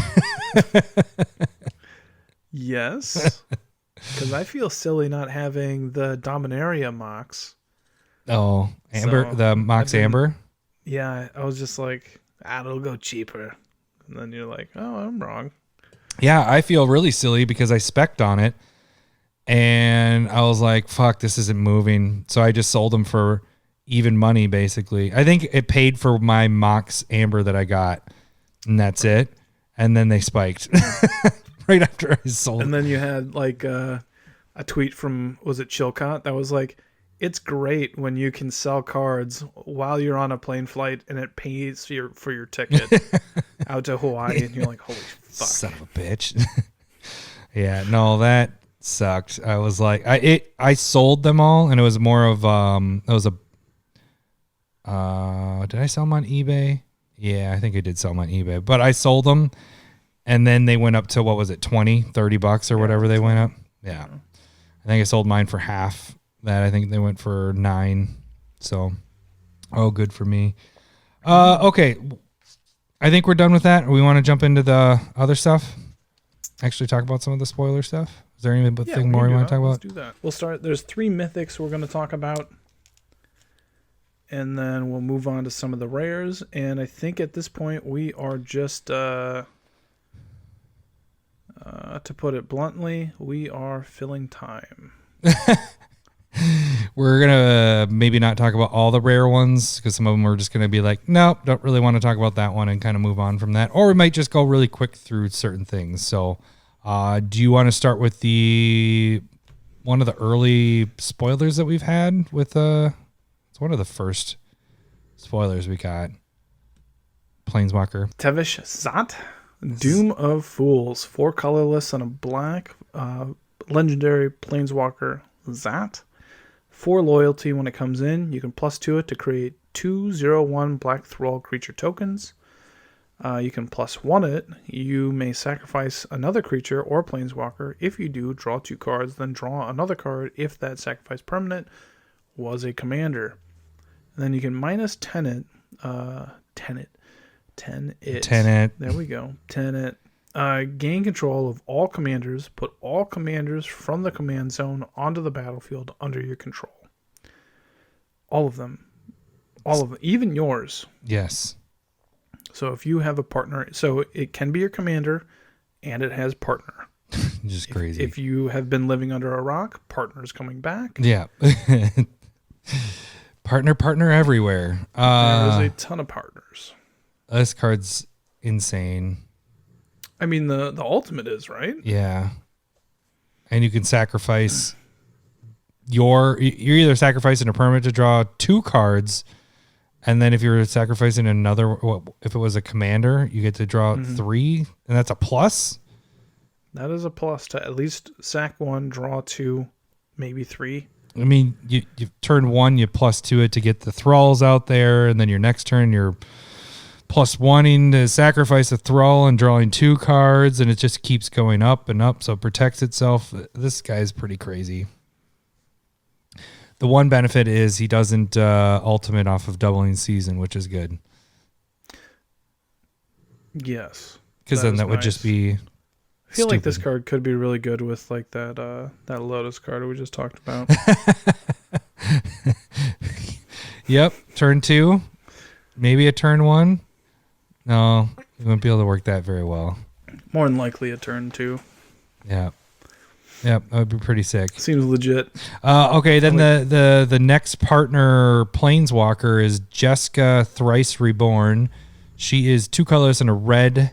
Yes. Because I feel silly not having the Dominaria Mox. Oh, Amber, the Mox Amber? Yeah, I was just like, it'll go cheaper. And then you're like, oh, I'm wrong. Yeah, I feel really silly because I spec'd on it. And I was like, fuck, this isn't moving. So I just sold them for even money, basically. I think it paid for my Mox Amber that I got, and that's it. And then they spiked right after I sold. And then you had like a tweet from, was it Chilcott, that was like, it's great when you can sell cards while you're on a plane flight and it pays for your ticket out to Hawaii, and you're like, holy fuck. Son of a bitch. Yeah, no, that sucked. I was like, I sold them all, and it was more of it was a did I sell them on eBay? Yeah, I think I did sell them on eBay, but I sold them, and then they went up to, what was it, $20-$30 or whatever they went up. Yeah. I think I sold mine for half that. I think they went for $9. So good for me. Okay, I think we're done with that. We want to jump into the other stuff, actually talk about some of the spoiler stuff. Is there anything more you want to talk about? Let's do that. We'll start. There's 3 mythics we're going to talk about, and then we'll move on to some of the rares. And I think at this point we are just, to put it bluntly, we are filling time. We're going to maybe not talk about all the rare ones, because some of them are just going to be like, nope, don't really want to talk about that one, and kind of move on from that. Or we might just go really quick through certain things. So do you want to start with one of the early spoilers that we've had with it's one of the first spoilers we got, Planeswalker Tevesh Zat, Doom of Fools, 4 colorless and a black, legendary Planeswalker Zat. 4 loyalty when it comes in. You can +2 it to create 2/0/1 black thrall creature tokens. You can +1 it. You may sacrifice another creature or planeswalker. If you do, draw 2 cards, then draw another card if that sacrifice permanent was a commander. And then you can -10 it. 10 it. There we go. 10 it. Gain control of all commanders. Put all commanders from the command zone onto the battlefield under your control. All of them. All of them. Even yours. Yes. So if you have a partner, so it can be your commander, and it has partner. Just crazy. If you have been living under a rock, partner's coming back. Yeah. partner everywhere. There's a ton of partners. This card's insane. I mean, the ultimate is, right? Yeah. And you can sacrifice you're either sacrificing a permanent to draw 2 cards, and then if you're sacrificing another, if it was a commander, you get to draw 3, and that's a plus? That is a plus to at least sack 1, draw 2, maybe 3. I mean, you turn 1, you plus 2 it to get the thralls out there, and then your next turn you're plus 1 to sacrifice a thrall and drawing 2 cards, and it just keeps going up and up, so it protects itself. This guy's pretty crazy. The one benefit is he doesn't ultimate off of doubling season, which is good. Yes. Because then that would just be I feel stupid. like this card could be really good with like that Lotus card we just talked about. Yep. Turn 2. Maybe a turn 1. No, you won't be able to work that very well. More than likely a turn 2. Yeah. Yep, that would be pretty sick. Seems legit. Okay, then the next partner planeswalker is Jeska Thrice Reborn. She is 2 colors and a red.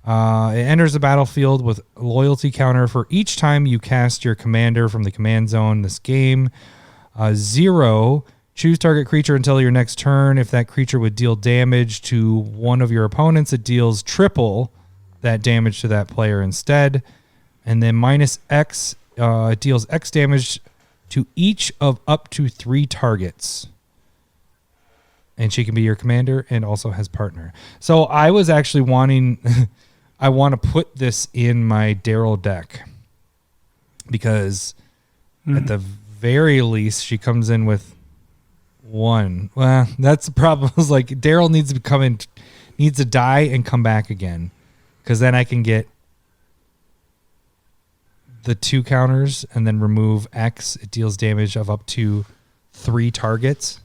It enters the battlefield with a loyalty counter for each time you cast your commander from the command zone this game. 0, choose target creature until your next turn. If that creature would deal damage to one of your opponents, it deals triple that damage to that player instead. And then -X, it deals X damage to each of up to 3 targets. And she can be your commander and also has partner. So I was actually wanting... I want to put this in my Daryl deck. Because at the very least, she comes in with 1. Well, that's the problem. Is like Daryl needs to die and come back again. Because then I can get the 2 counters and then remove X. It deals damage of up to 3 targets.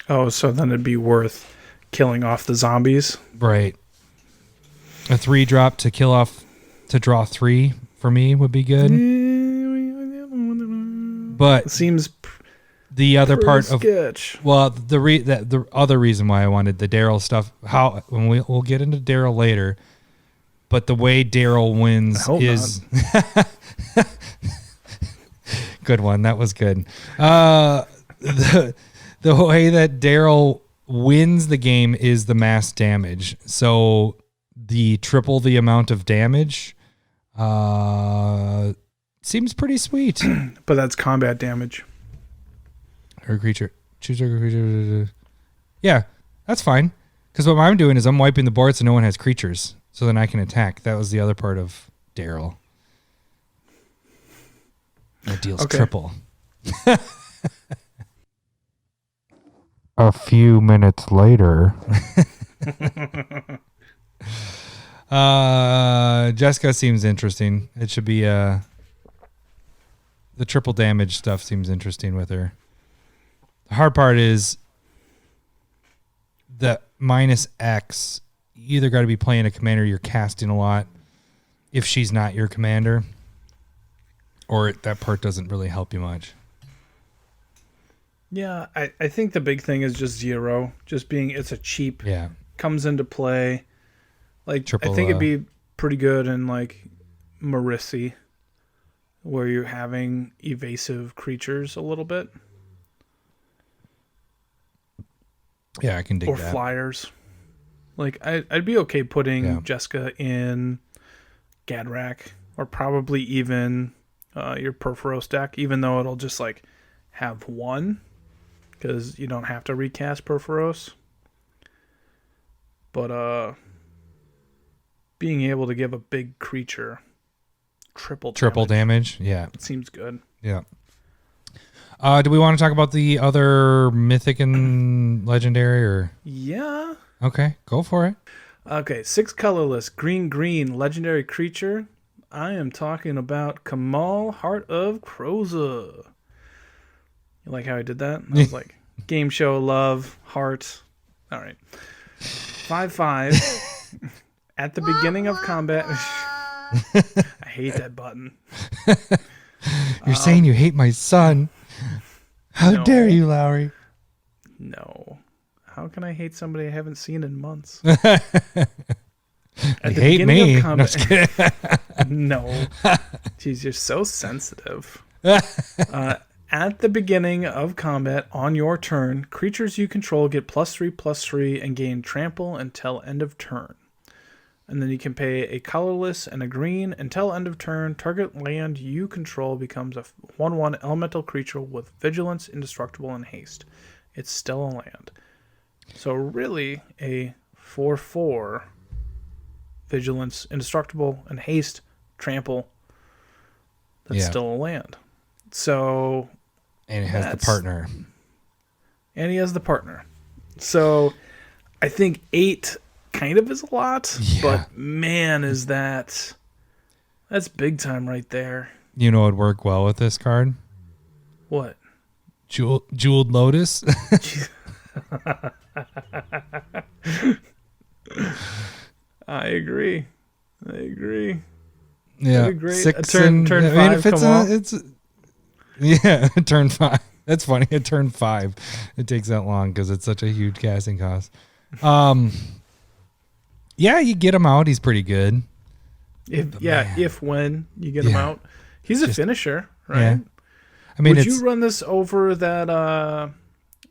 Oh, so then it'd be worth killing off the zombies. Right. A 3-drop to kill off to draw 3 for me would be good. But it seems the other part sketch. Of the other reason why I wanted the Daryl stuff, we'll get into Daryl later. But the way Daryl wins is good one. That was good. The way that Daryl wins the game is the mass damage. So the triple the amount of damage seems pretty sweet. But that's combat damage. Her creature. Choose her creature. Yeah, that's fine. Because what I'm doing is I'm wiping the board so no one has creatures. So then I can attack. That was the other part of Daryl. It deals triple. A few minutes later. Jeska seems interesting. It should be the triple damage stuff seems interesting with her. The hard part is the -X. You either got to be playing a commander you're casting a lot if she's not your commander, or that part doesn't really help you much. Yeah, I think the big thing is just 0. Just being, it's a cheap, comes into play. Like, triple, I think it'd be pretty good in, like, Marisi, where you're having evasive creatures a little bit. Yeah, I can dig that. Or flyers. Like, I'd be okay putting Jeska in Gadrak, or probably even your Perforos deck, even though it'll just, like, have 1, because you don't have to recast Perforos. But being able to give a big creature triple damage, yeah, it seems good. Yeah. Do we want to talk about the other mythic and legendary, or? Yeah. Okay, go for it. Okay, 6 colorless, green, legendary creature. I am talking about Kamahl, Heart of Kroza. You like how I did that? I was like, game show, love, heart. All right. 5/5. At the beginning of combat. I hate that button. You're saying you hate my son. How dare you, Lowry? No. How can I hate somebody I haven't seen in months? You hate me. Of combat, no. Jeez, you're so sensitive. At the beginning of combat, on your turn, creatures you control get +3/+3 and gain trample until end of turn. And then you can pay a colorless and a green until end of turn. Target land you control becomes a 1/1 elemental creature with vigilance, indestructible, and haste. It's still a land. So really a 4/4 vigilance, indestructible, and haste, trample. That's still a land. So... And it has the partner. And he has the partner. So I think 8 kind of is a lot, but man, is that's big time right there. You know what would work well with this card? What? Jeweled Lotus. I agree. Yeah, That'd be great. 6 turn 5. Turn 5. That's funny. At turn 5, it takes that long because it's such a huge casting cost. You get him out. He's pretty good. If when you get him out, he's a finisher, right? Yeah. I mean, would you run this over that?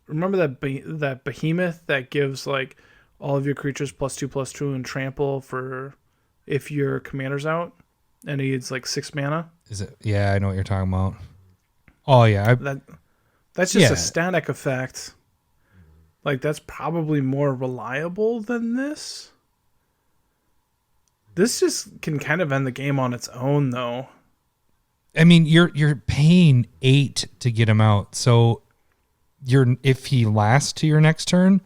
Remember that behemoth that gives like all of your creatures +2/+2 and trample for if your commander's out, and he needs like 6 mana. Is it? Yeah, I know what you're talking about. Oh yeah, that's just a static effect. Like that's probably more reliable than this. This just can kind of end the game on its own, though. I mean, you're paying 8 to get him out, so if he lasts to your next turn,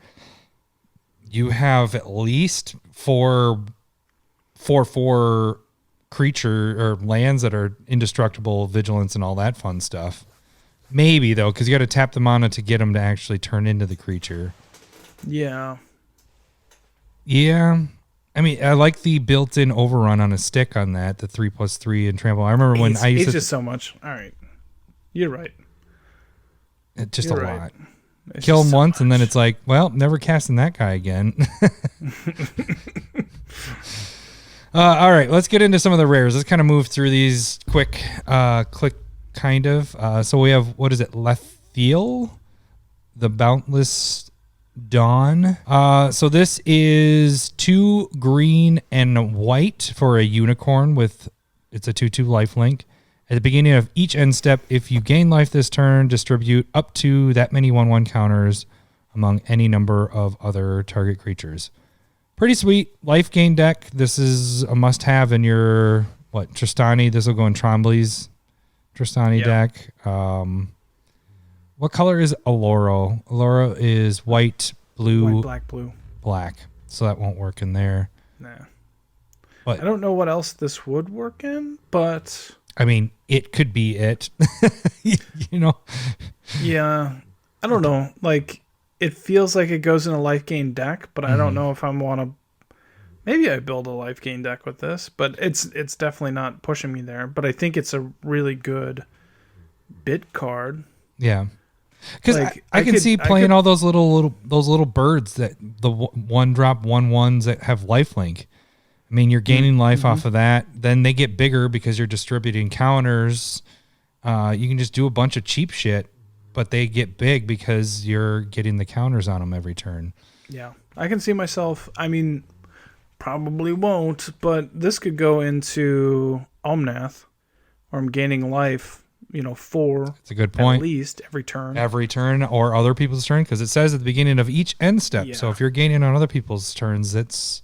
you have at least 4/4 creature or lands that are indestructible, vigilance, and all that fun stuff. Maybe though, because you got to tap the mana to get them to actually turn into the creature. Yeah. I mean, I like the built-in overrun on a stick on that, the 3/3 and trample. I remember when I used to... just so much. All right. You're right. It's just a lot. Kill him once, and then it's like, well, never casting that guy again. All right, let's get into some of the rares. Let's kind of move through these quick, kind of. So we have, what is it, Lathiel? The Boundless Dawn. So this is 2 green and white for a unicorn with, it's a 2/2 lifelink. At the beginning of each end step, if you gain life this turn, distribute up to that many 1/1 counters among any number of other target creatures. Pretty sweet. Life gain deck. This is a must-have in your, Tristani. This will go in Trombley's Tristani deck. What color is Alloro? Alloro is white, blue. White, black, blue. Black. So that won't work in there. Nah. But I don't know what else this would work in, but... I mean, it could be it. You know? Yeah. I don't know. Like, it feels like it goes in a life gain deck, but I don't know if I want to... Maybe I build a life gain deck with this, but it's definitely not pushing me there. But I think it's a really good bit card. Yeah. Because like, I can see playing all those little birds, that the 1-drop 1/1s that have lifelink. I mean, you're gaining life off of that. Then they get bigger because you're distributing counters. You can just do a bunch of cheap shit, but they get big because you're getting the counters on them every turn. Yeah. I can see myself, I mean, probably won't, but this could go into Omnath, where I'm gaining life, 4. That's a good point. At least every turn. Every turn or other people's turn, because it says at the beginning of each end step. Yeah. So if you're gaining on other people's turns, it's...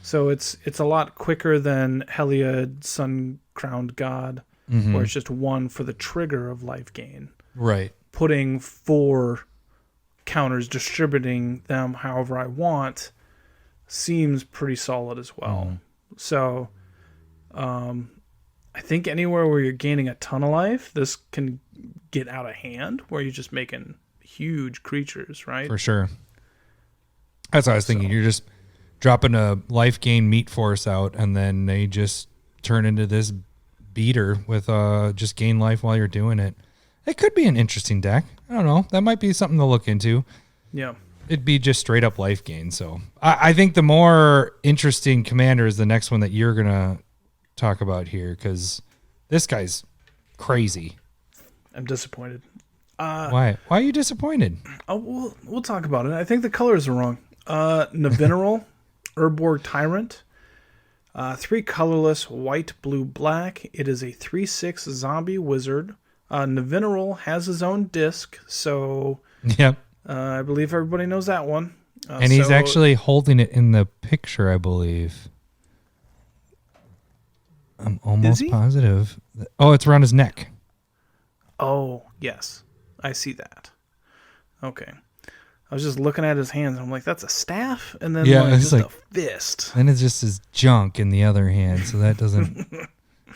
So it's a lot quicker than Heliod, Sun-Crowned God, where it's just 1 for the trigger of life gain. Right. Putting 4 counters, distributing them however I want. seems pretty solid as well. So I think anywhere where you're gaining a ton of life, this can get out of hand, where you're just making huge creatures, right? For sure. That's what I was thinking. You're just dropping a life gain meat force out, and then they just turn into this beater with just gain life while you're doing it. It could be an interesting deck. I don't know. That might be something to look into. Yeah. It'd be just straight up life gain. So I think the more interesting commander is the next one that you're going to talk about here, because this guy's crazy. I'm disappointed. Why? Why are you disappointed? Oh, we'll talk about it. I think the colors are wrong. Navineral, Urborg Tyrant, 3 colorless, white, blue, black. It is a 3/6 zombie wizard. Navineral has his own disc, so yep. I believe everybody knows that one. And he's actually holding it in the picture, I believe. I'm almost positive. Oh, it's around his neck. Oh, yes. I see that. Okay. I was just looking at his hands, and I'm like, that's a staff? And then it's like a fist. Then it's just his junk in the other hand, so that doesn't...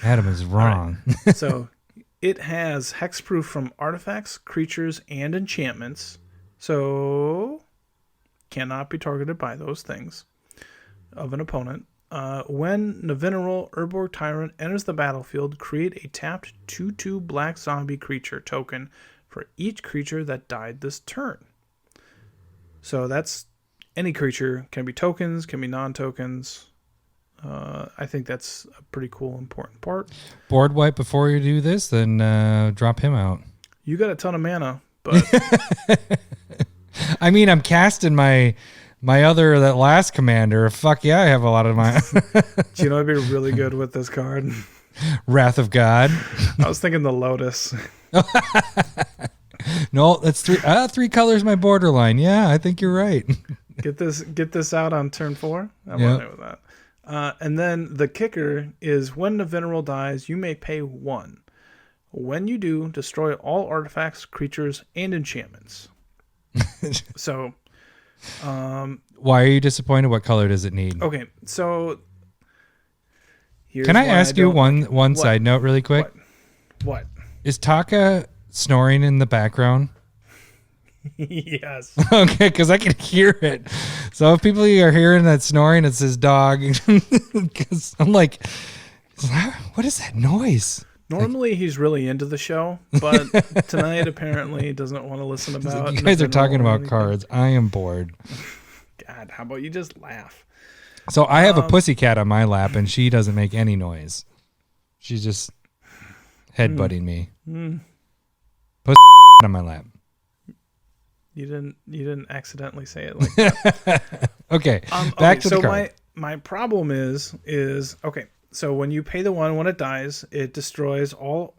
Adam is wrong. Right. So it has hexproof from artifacts, creatures, and enchantments. So cannot be targeted by those things of an opponent. When Navineral Urborg Tyrant enters the battlefield, create a tapped 2/2 black zombie creature token for each creature that died this turn. So that's any creature. Can be tokens, can be non-tokens. I think that's a pretty cool, important part. Board wipe before you do this, then drop him out. You got a ton of mana, but... I mean, I'm casting my that last commander. Fuck yeah, I have a lot of my... Do you know what'd be really good with this card? Wrath of God. I was thinking the Lotus. No, that's 3 colors my borderline. Yeah, I think you're right. Get this out on turn 4. I'm okay with that. And then the kicker is when Navineral dies, you may pay 1. When you do, destroy all artifacts, creatures, and enchantments. So, why are you disappointed? What color does it need? Okay, so can I ask you one side note really quick? What? Is Taka snoring in the background? Yes. Okay, because I can hear it. So if people are hearing that snoring, it's his dog. Because I'm like, what is that noise? Normally he's really into the show, but tonight apparently he doesn't want to listen about. You guys are talking about cards. I am bored. God, how about you just laugh? So I have a pussycat on my lap, and she doesn't make any noise. She's just headbutting me. Pussy on my lap. You didn't accidentally say it like that. Okay, back to the card. So my problem is okay. So when you pay the 1, when it dies, it destroys all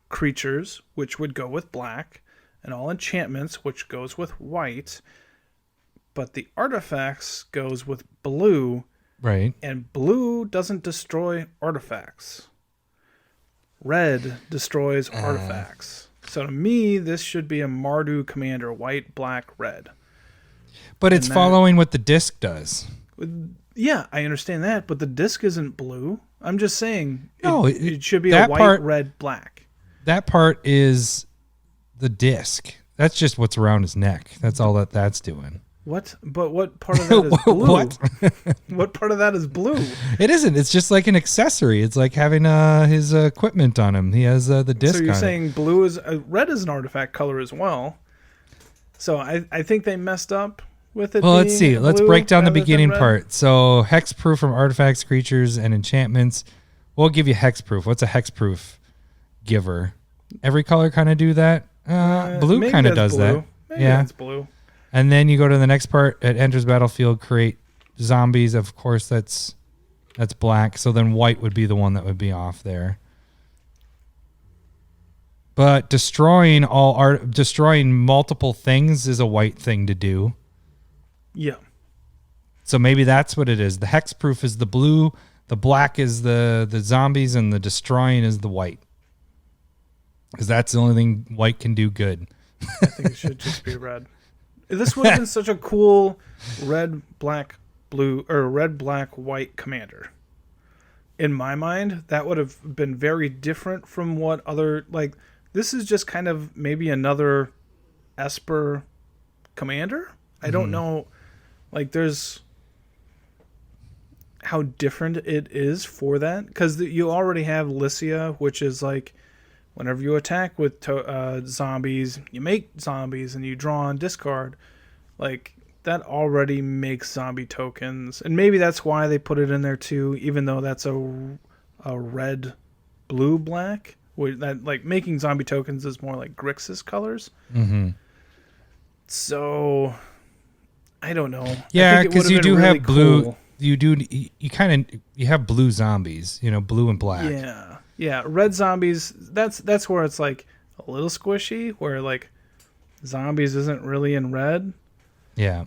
creatures, which would go with black, and all enchantments, which goes with white. But the artifacts goes with blue. Right. And blue doesn't destroy artifacts. Red destroys artifacts. So to me, this should be a Mardu commander, white, black, red. But it's following what the disc does. Yeah, I understand that, but the disc isn't blue. I'm just saying it should be a white, red, black. That part is the disc. That's just what's around his neck. That's all that's doing. What? But what part of that is blue? What? What part of that is blue? It isn't. It's just like an accessory. It's like having his equipment on him. He has the disc on it. So you're saying blue is... red is an artifact color as well. So I think they messed up with it. Well, let's see. Let's break down the beginning part. So hexproof from artifacts, creatures, and enchantments. We'll give you hexproof. What's a hexproof giver? Every color kind of do that. Blue kind of does that. Maybe that's blue. And then you go to the next part. It enters battlefield, create zombies. Of course, that's black. So then white would be the one that would be off there. But destroying multiple things is a white thing to do. Yeah. So maybe that's what it is. The hexproof is the blue, the black is the zombies, and the destroying is the white. Because that's the only thing white can do good. I think it should just be red. This would have been such a cool red, black blue or red, black, white commander. In my mind, that would have been very different from what other, like, this is just kind of maybe another Esper commander. I don't know, like, there's how different it is for that, because you already have Liesa, which is like whenever you attack with zombies, you make zombies and you draw and discard. Like, that already makes zombie tokens, and maybe that's why they put it in there too, even though that's a red, blue, black. That, like, making zombie tokens is more like Grixis colors. So I don't know. Yeah, because you do really have blue. Cool. You have blue zombies. Blue and black. Yeah. Red zombies. That's where it's like a little squishy. Where like zombies isn't really in red. Yeah.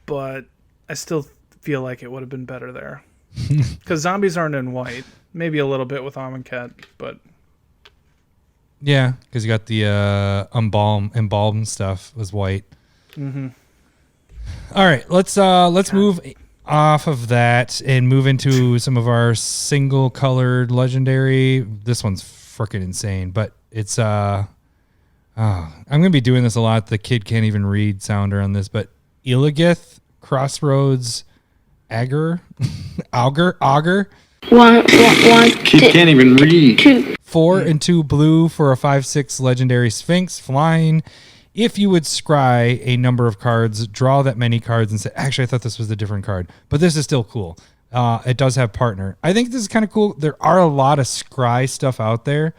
But I still feel like it would have been better there. Because zombies aren't in white. Maybe a little bit with Amonkhet, but... Yeah, because you got the embalmed stuff was white. All right, let's move off of that and move into some of our single-colored legendary. This one's freaking insane, but it's... I'm going to be doing this a lot. The kid can't even read sounder on this, but Eligeth, Crossroads, Augur. One, kid can't even read. 4 and 2 blue for a 5/6 legendary Sphinx flying. If you would scry a number of cards, draw that many cards and say, actually, I thought this was a different card, but this is still cool. It does have partner. I think this is kind of cool. There are a lot of scry stuff out there.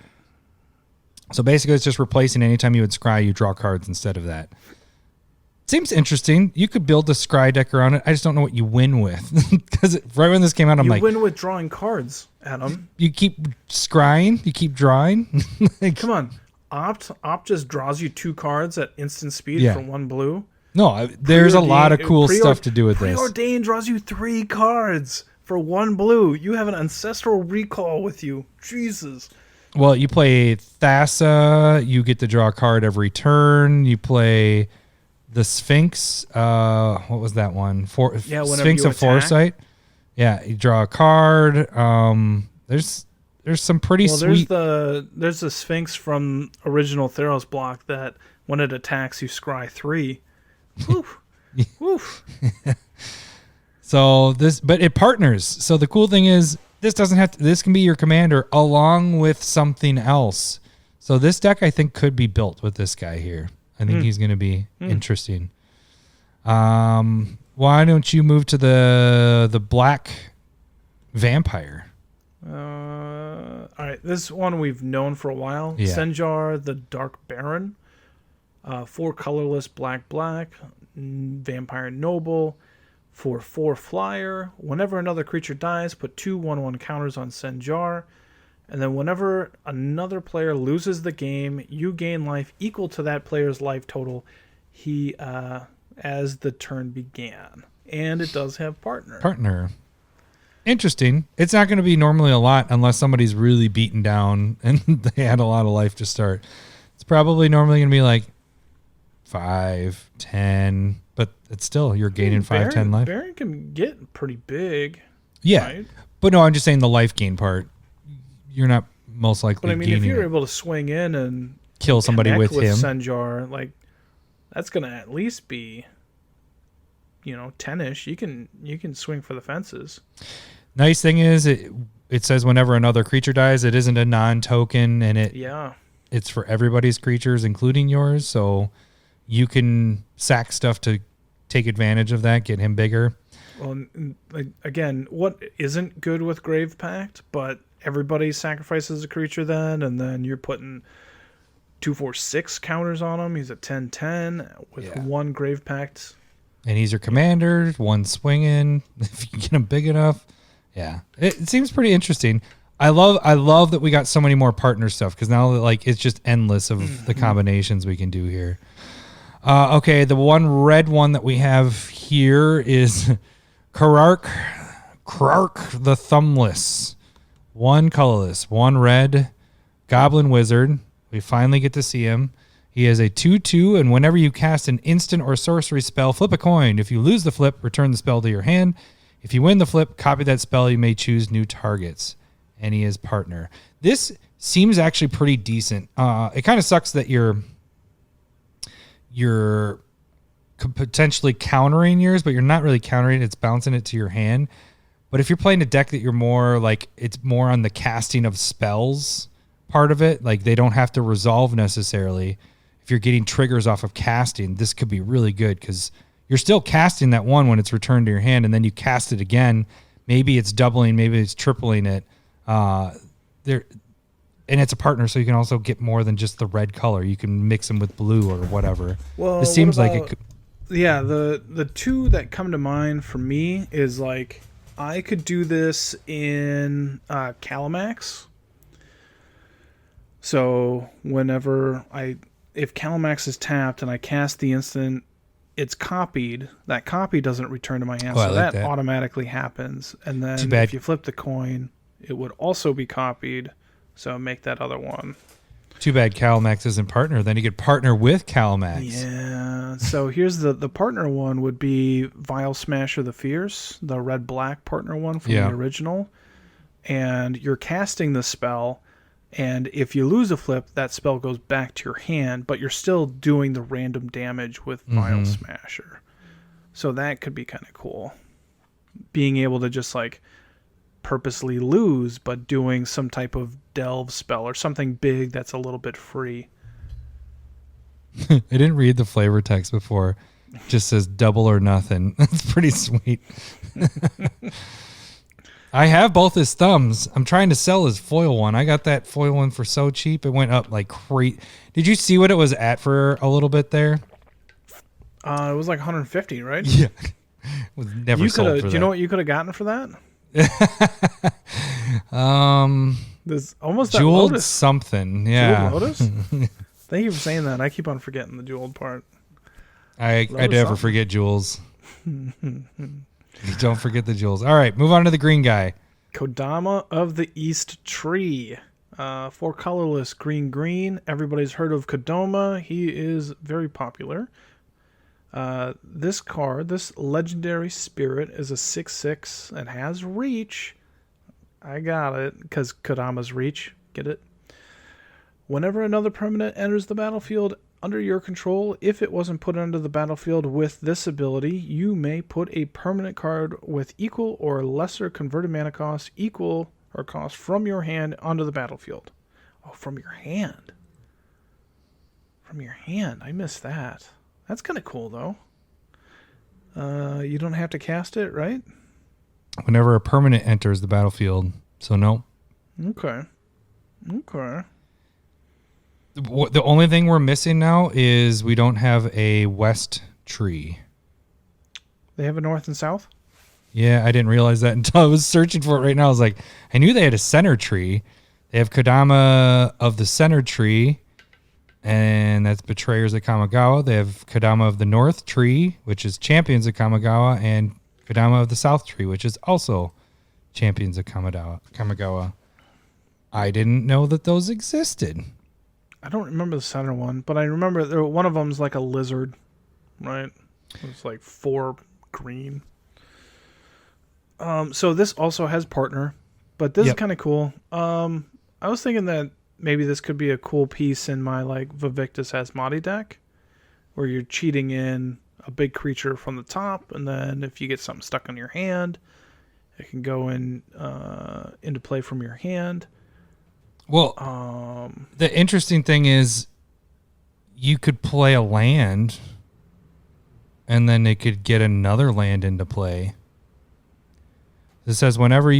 So basically it's just replacing anytime you would scry, you draw cards instead of that. Seems interesting. You could build a scry deck around it. I just don't know what you win with. Because right when this came out, I'm like... You win with drawing cards, Adam. You keep scrying. You keep drawing. Come on. Opt just draws you 2 cards at instant speed for 1 blue. No, there's a lot of cool stuff to do with this. Preordained draws you 3 cards for 1 blue. You have an Ancestral Recall with you. Jesus. Well, you play Thassa. You get to draw a card every turn. You play... The Sphinx, what was that one? Sphinx of Foresight. Yeah, you draw a card. There's some pretty sweet. There's the Sphinx from original Theros block that when it attacks you scry 3. Woof. Woof. But it partners. So the cool thing is this doesn't have to. This can be your commander along with something else. So this deck I think could be built with this guy here. I think he's going to be interesting. Why don't you move to the black vampire? All right, this one we've known for a while. Yeah. Senjar, the Dark Baron. 4 colorless black, vampire noble. For 4 flyer. Whenever another creature dies, put 2 1/1 counters on Senjar. And then whenever another player loses the game, you gain life equal to that player's life total as the turn began. And it does have partner. Interesting. It's not going to be normally a lot unless somebody's really beaten down and they had a lot of life to start. It's probably normally going to be like 5, 10, but it's still, you're gaining 5, 10 life. Baron can get pretty big. Yeah. Right? But no, I'm just saying the life gain part. You're not most likely But I mean, gaining if you're it. able to swing in and Kill somebody with him. Senjar, like, that's going to at least be, 10-ish. You can swing for the fences. Nice thing is it says whenever another creature dies, it isn't a non-token, and it's for everybody's creatures, including yours. So you can sack stuff to take advantage of that, get him bigger. Well, again, what isn't good with Grave Pact, but everybody sacrifices a creature then, and then you're putting 2/4/6 counters on him. He's a 10/10 with 1 Grave Pact. And he's your commander, 1 swinging. If you get him big enough. Yeah. It seems pretty interesting. I love that we got so many more partner stuff, because now it's just endless of the combinations we can do here. Okay, the one red one that we have here is Karak Krk the Thumbless. 1 colorless, 1 red, Goblin Wizard. We finally get to see him. He is a 2/2, and whenever you cast an instant or sorcery spell, flip a coin. If you lose the flip, return the spell to your hand. If you win the flip, copy that spell. You may choose new targets. And he is partner. This seems actually pretty decent. It kind of sucks that you're potentially countering yours, but you're not really countering it. It's bouncing it to your hand. But if you're playing a deck that you're more like, it's more on the casting of spells part of it, like they don't have to resolve necessarily. If you're getting triggers off of casting, this could be really good because you're still casting that one when it's returned to your hand, and then you cast it again. Maybe it's doubling, maybe it's tripling it. And it's a partner, so you can also get more than just the red color. You can mix them with blue or whatever. Well, this seems like it could. Yeah, the two that come to mind for me is like I could do this in Calamax. So if Calamax is tapped and I cast the instant, it's copied. That copy doesn't return to my hand, so that automatically happens. And then if you flip the coin, it would also be copied. So make that other one. Too bad Calamax isn't partner. Then you could partner with Calamax. Yeah. So here's the partner one would be Vile Smasher the Fierce, the red-black partner one from the original. And you're casting the spell, and if you lose a flip, that spell goes back to your hand, but you're still doing the random damage with Vile Smasher. So that could be kind of cool. Being able to just like purposely lose, but doing some type of delve spell or something big that's a little bit free. I didn't read the flavor text before. It just says double or nothing. That's pretty sweet. I have both his thumbs. I'm trying to sell his foil one. I got that foil one for so cheap. It went up like crazy. Did you see what it was at for a little bit there? It was like 150, right? Yeah. It was never sold for that. Do you know what you could have gotten for that? There's almost that jeweled Lotus. Something. Yeah. Jeweled Lotus? Thank you for saying that. I keep on forgetting the jeweled part. I never forget jewels. Don't forget the jewels. All right, move on to the green guy. Kodama of the East Tree. 4 colorless green. Everybody's heard of Kodama. He is very popular. This card, this legendary spirit, is a 6/6 and has reach. I got it, because Kodama's reach. Get it? Whenever another permanent enters the battlefield under your control, if it wasn't put under the battlefield with this ability, you may put a permanent card with equal or lesser converted mana cost, equal or cost from your hand onto the battlefield. Oh, from your hand. From your hand. I missed that. That's kind of cool, though. You don't have to cast it, right? Whenever a permanent enters the battlefield. So, no. Okay. The only thing we're missing now is we don't have a west tree. They have a north and south? Yeah, I didn't realize that until I was searching for it right now. I was like, I knew they had a center tree. They have Kodama of the center tree, and that's Betrayers of Kamigawa. They have Kodama of the north tree, which is Champions of Kamigawa, and Kodama of the south tree, which is also Champions of Kamigawa. I didn't know that those existed. I don't remember the center one, but I remember one of them's like a lizard, right? It's like 4 green. So this also has partner, but this is kind of cool. I was thinking that maybe this could be a cool piece in my like Vivictus Asmati deck, where you're cheating in a big creature from the top, and then if you get something stuck on your hand, it can go into play from your hand. Well, the interesting thing is you could play a land and then it could get another land into play. It says whenever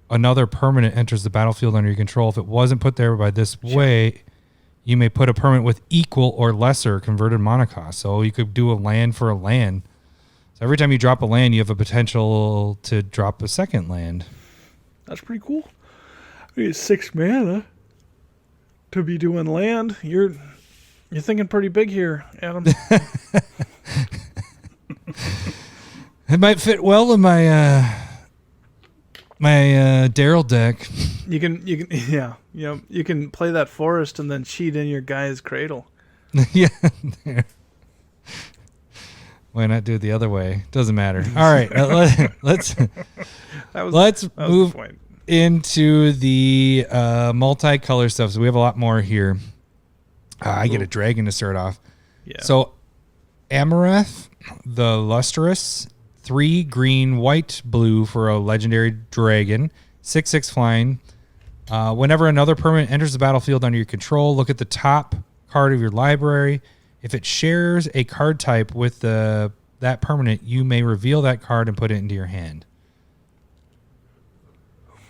another permanent enters the battlefield under your control, if it wasn't put there by this way, you may put a permanent with equal or lesser converted mana cost. So you could do a land for a land. So every time you drop a land, you have a potential to drop a second land. That's pretty cool. It's 6 mana to be doing land. You're thinking pretty big here, Adam. It might fit well in my Daryl deck. You can play that forest and then cheat in your guy's cradle. Yeah. Why not do it the other way? Doesn't matter. All right, let's move into the multicolor stuff. So we have a lot more here. I get a dragon to start off. Yeah. So Amereth, the Lustrous, 3 green, white, blue for a legendary dragon, 6/6 flying. Whenever another permanent enters the battlefield under your control, look at the top card of your library. If it shares a card type with that permanent, you may reveal that card and put it into your hand.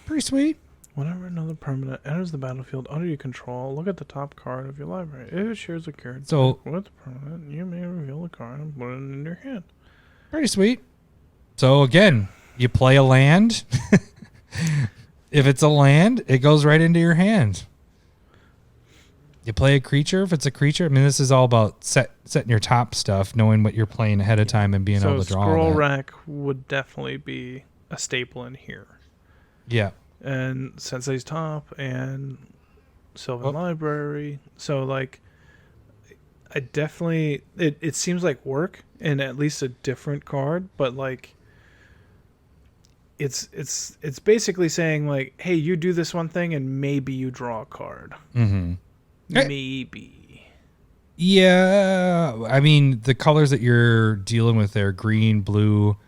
Pretty sweet. Whenever another permanent enters the battlefield under your control, look at the top card of your library. If it shares a card type with the permanent, you may reveal the card and put it in your hand. Pretty sweet. So again, you play a land. If it's a land, it goes right into your hand. You play a creature. If it's a creature, I mean, this is all about setting your top stuff, knowing what you're playing ahead of time and being able to draw. Scroll Rack would definitely be a staple in here. Yeah. And Sensei's Top and Sylvan Library. So, like, I definitely... It seems like work and at least a different card, but, like, it's basically saying, like, hey, you do this one thing and maybe you draw a card. Mm-hmm. Maybe. Yeah, I mean, the colors that you're dealing with there, green, blue,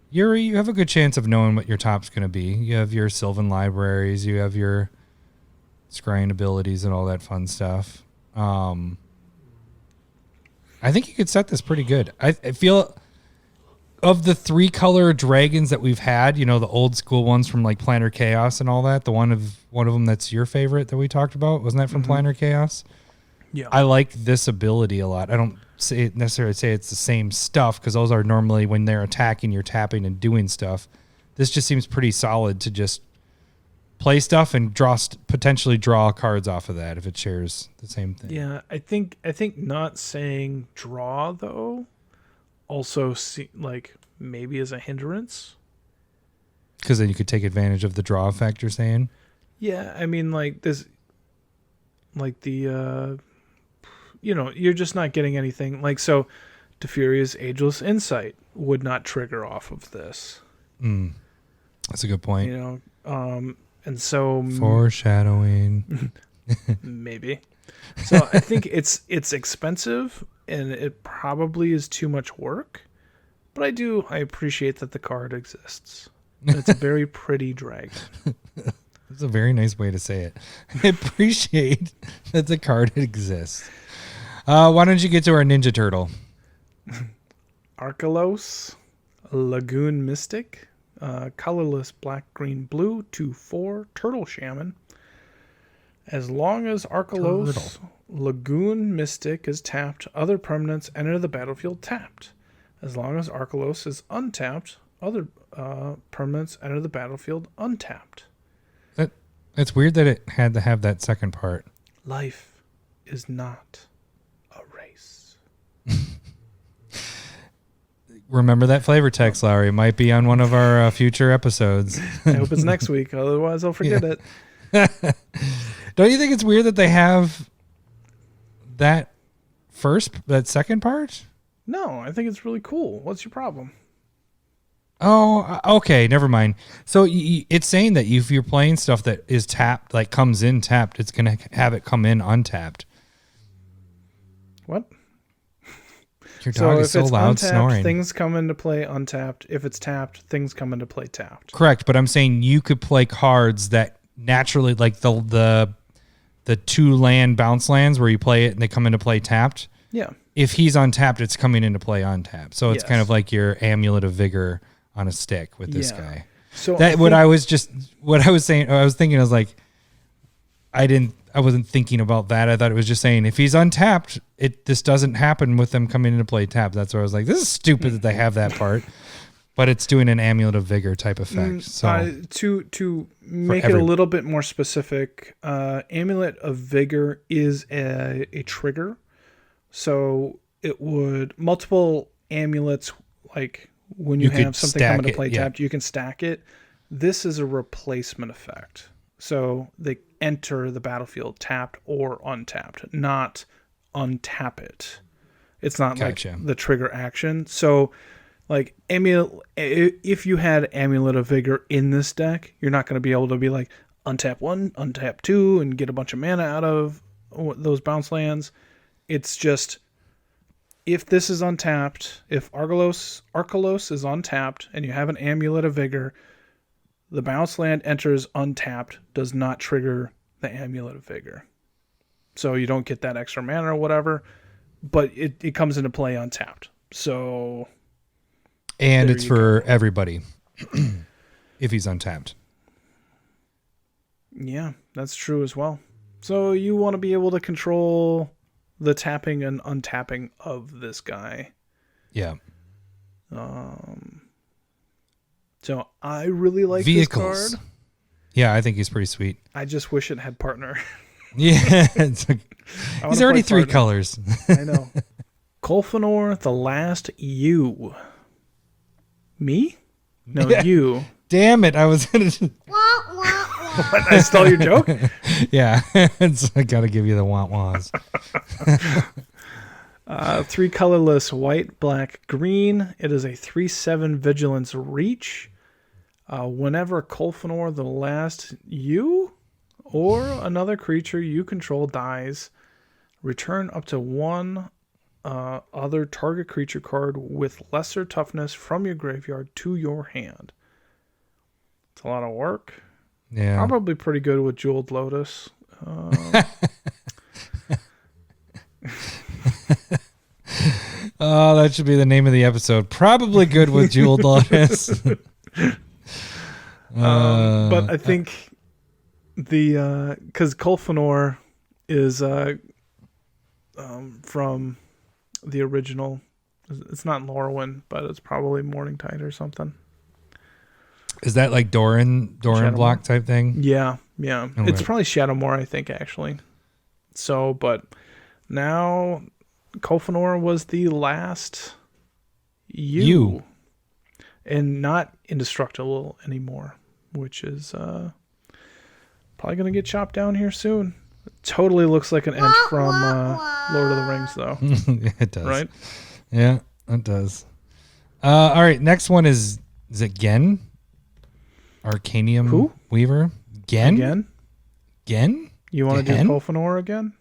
you have a good chance of knowing what your top's going to be. You have your Sylvan Libraries, you have your scrying abilities and all that fun stuff. I think you could set this pretty good. I feel of the 3-color dragons that we've had, you know, the old school ones from like Planar Chaos and all that, the one of them that's your favorite that we talked about, wasn't that from Planar Chaos? Yeah. I like this ability a lot. I don't necessarily say it's the same stuff because those are normally when they're attacking, you're tapping and doing stuff. This just seems pretty solid to just play stuff and potentially draw cards off of that if it shares the same thing. Yeah, I think not saying draw though also like maybe as a hindrance. Because then you could take advantage of the draw effect, you're saying? Yeah, I mean, like this, like the, you know, you're just not getting anything. Like, so Defuria's Ageless Insight would not trigger off of this. That's a good point. You know, and so foreshadowing. Maybe. So I think it's expensive and it probably is too much work, but I appreciate that the card exists. It's a very pretty dragon. That's a very nice way to say it. I appreciate that the card exists. Why don't you get to our Ninja Turtle? Archelos, Lagoon Mystic, colorless black, green, blue, 2/4, Turtle Shaman. As long as Archelos Lagoon Mystic is tapped, other permanents enter the battlefield tapped. As long as Archelos is untapped, other permanents enter the battlefield untapped. It's weird that it had to have that second part. Life is not a race. Remember that flavor text, Larry. It might be on one of our future episodes. I hope it's next week. Otherwise, I'll forget it. Don't you think it's weird that they have that second part? No, I think it's really cool. What's your problem? Oh, okay. Never mind. So it's saying that if you're playing stuff that is tapped, like comes in tapped, it's going to have it come in untapped. What? Your dog is so loud untapped, snoring. Things come into play untapped. If it's tapped, things come into play tapped. Correct, but I'm saying you could play cards that naturally, like the 2 land bounce lands where you play it and they come into play tapped. Yeah. If he's untapped, it's coming into play untapped. So it's kind of like your Amulet of Vigor on a stick with this guy. So I was thinking, I was like, I wasn't thinking about that. I thought it was just saying if he's untapped, this doesn't happen with them coming into play tapped. That's why I was like, this is stupid that they have that part, but it's doing an Amulet of Vigor type effect. So to make it a little bit more specific, Amulet of Vigor is a trigger. So it would multiple amulets, like when you have something come into play tapped, you can stack it. This is a replacement effect. So they enter the battlefield tapped or untapped, not untap it. It's not Gotcha. like the trigger action. So, like, if you had Amulet of Vigor in this deck, you're not going to be able to be like, untap 1, untap 2, and get a bunch of mana out of those bounce lands. It's just, if this is untapped, if Archelos is untapped, and you have an Amulet of Vigor, the bounce land enters untapped, does not trigger the Amulet of Vigor. So you don't get that extra mana or whatever, but it comes into play untapped. So... And it's for everybody if he's untapped. Yeah, that's true as well. So you want to be able to control the tapping and untapping of this guy. Yeah. So I really like Vehicles. this card. Yeah, I think he's pretty sweet. I just wish it had partner. Yeah. It's like, he's already 3 colors. I know. Colfenor, the last you. Me? No, Yeah. you. Damn it. I was going to... What? I stole your joke? Yeah. I got to give you the want-wants. 3 colorless, white, black, green. It is a 3/7 vigilance reach. Whenever Colfenor, the last you or another creature you control dies, return up to 1 other target creature card with lesser toughness from your graveyard to your hand. It's a lot of work. Yeah. Probably pretty good with Jeweled Lotus. Oh, that should be the name of the episode. Probably good with Jeweled Lotus. But I think because Colfenor is from the original. It's not Lorwyn, but it's probably Morningtide or something. Is that like Doran block type thing? Yeah, yeah. Okay. It's probably Shadowmoor, I think, actually. So, but now Colfenor was the last you. And not indestructible anymore, which is probably going to get chopped down here soon. It totally looks like an Ent from Lord of the Rings, though. It does. Right? Yeah, it does. All right, next one is it Ghen? Arcanium Weaver? Ghen? Again? Ghen? You want to do Colfenor again?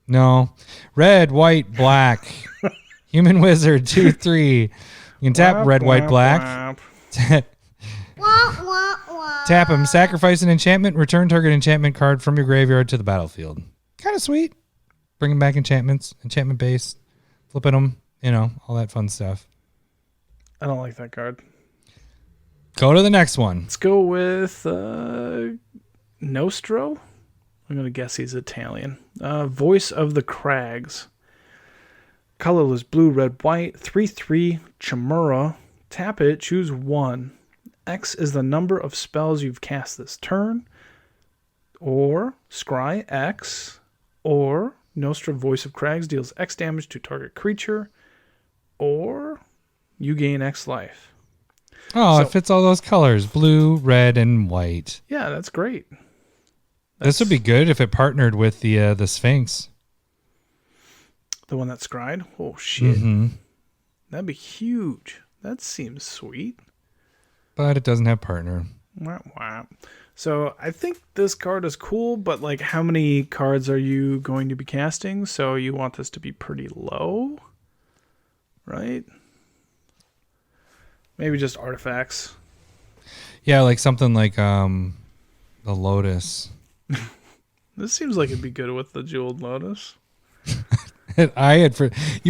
No. Red, white, black. Human Wizard, 2/3. You can tap red, white, black. Tap him, sacrifice an enchantment, return target enchantment card from your graveyard to the battlefield. Kind of sweet. Bringing back enchantments, enchantment base, flipping them, all that fun stuff. I don't like that card. Go to the next one. Let's go with Gnostro. I'm going to guess he's Italian. Voice of the Crags. Colorless blue, red, white. 3/3 Chimera. Tap it. Choose 1. X is the number of spells you've cast this turn. Or scry X. Or Gnostro Voice of Crags deals X damage to target creature. Or you gain X life. Oh, it fits all those colors. Blue, red, and white. Yeah, that's great. This would be good if it partnered with the Sphinx. The one that scried? Oh, shit. Mm-hmm. That'd be huge. That seems sweet. But it doesn't have partner. Wow. So I think this card is cool, but like how many cards are you going to be casting? So you want this to be pretty low, right? Maybe just artifacts. Yeah, like something like the Lotus. This seems like it'd be good with the Jeweled Lotus. You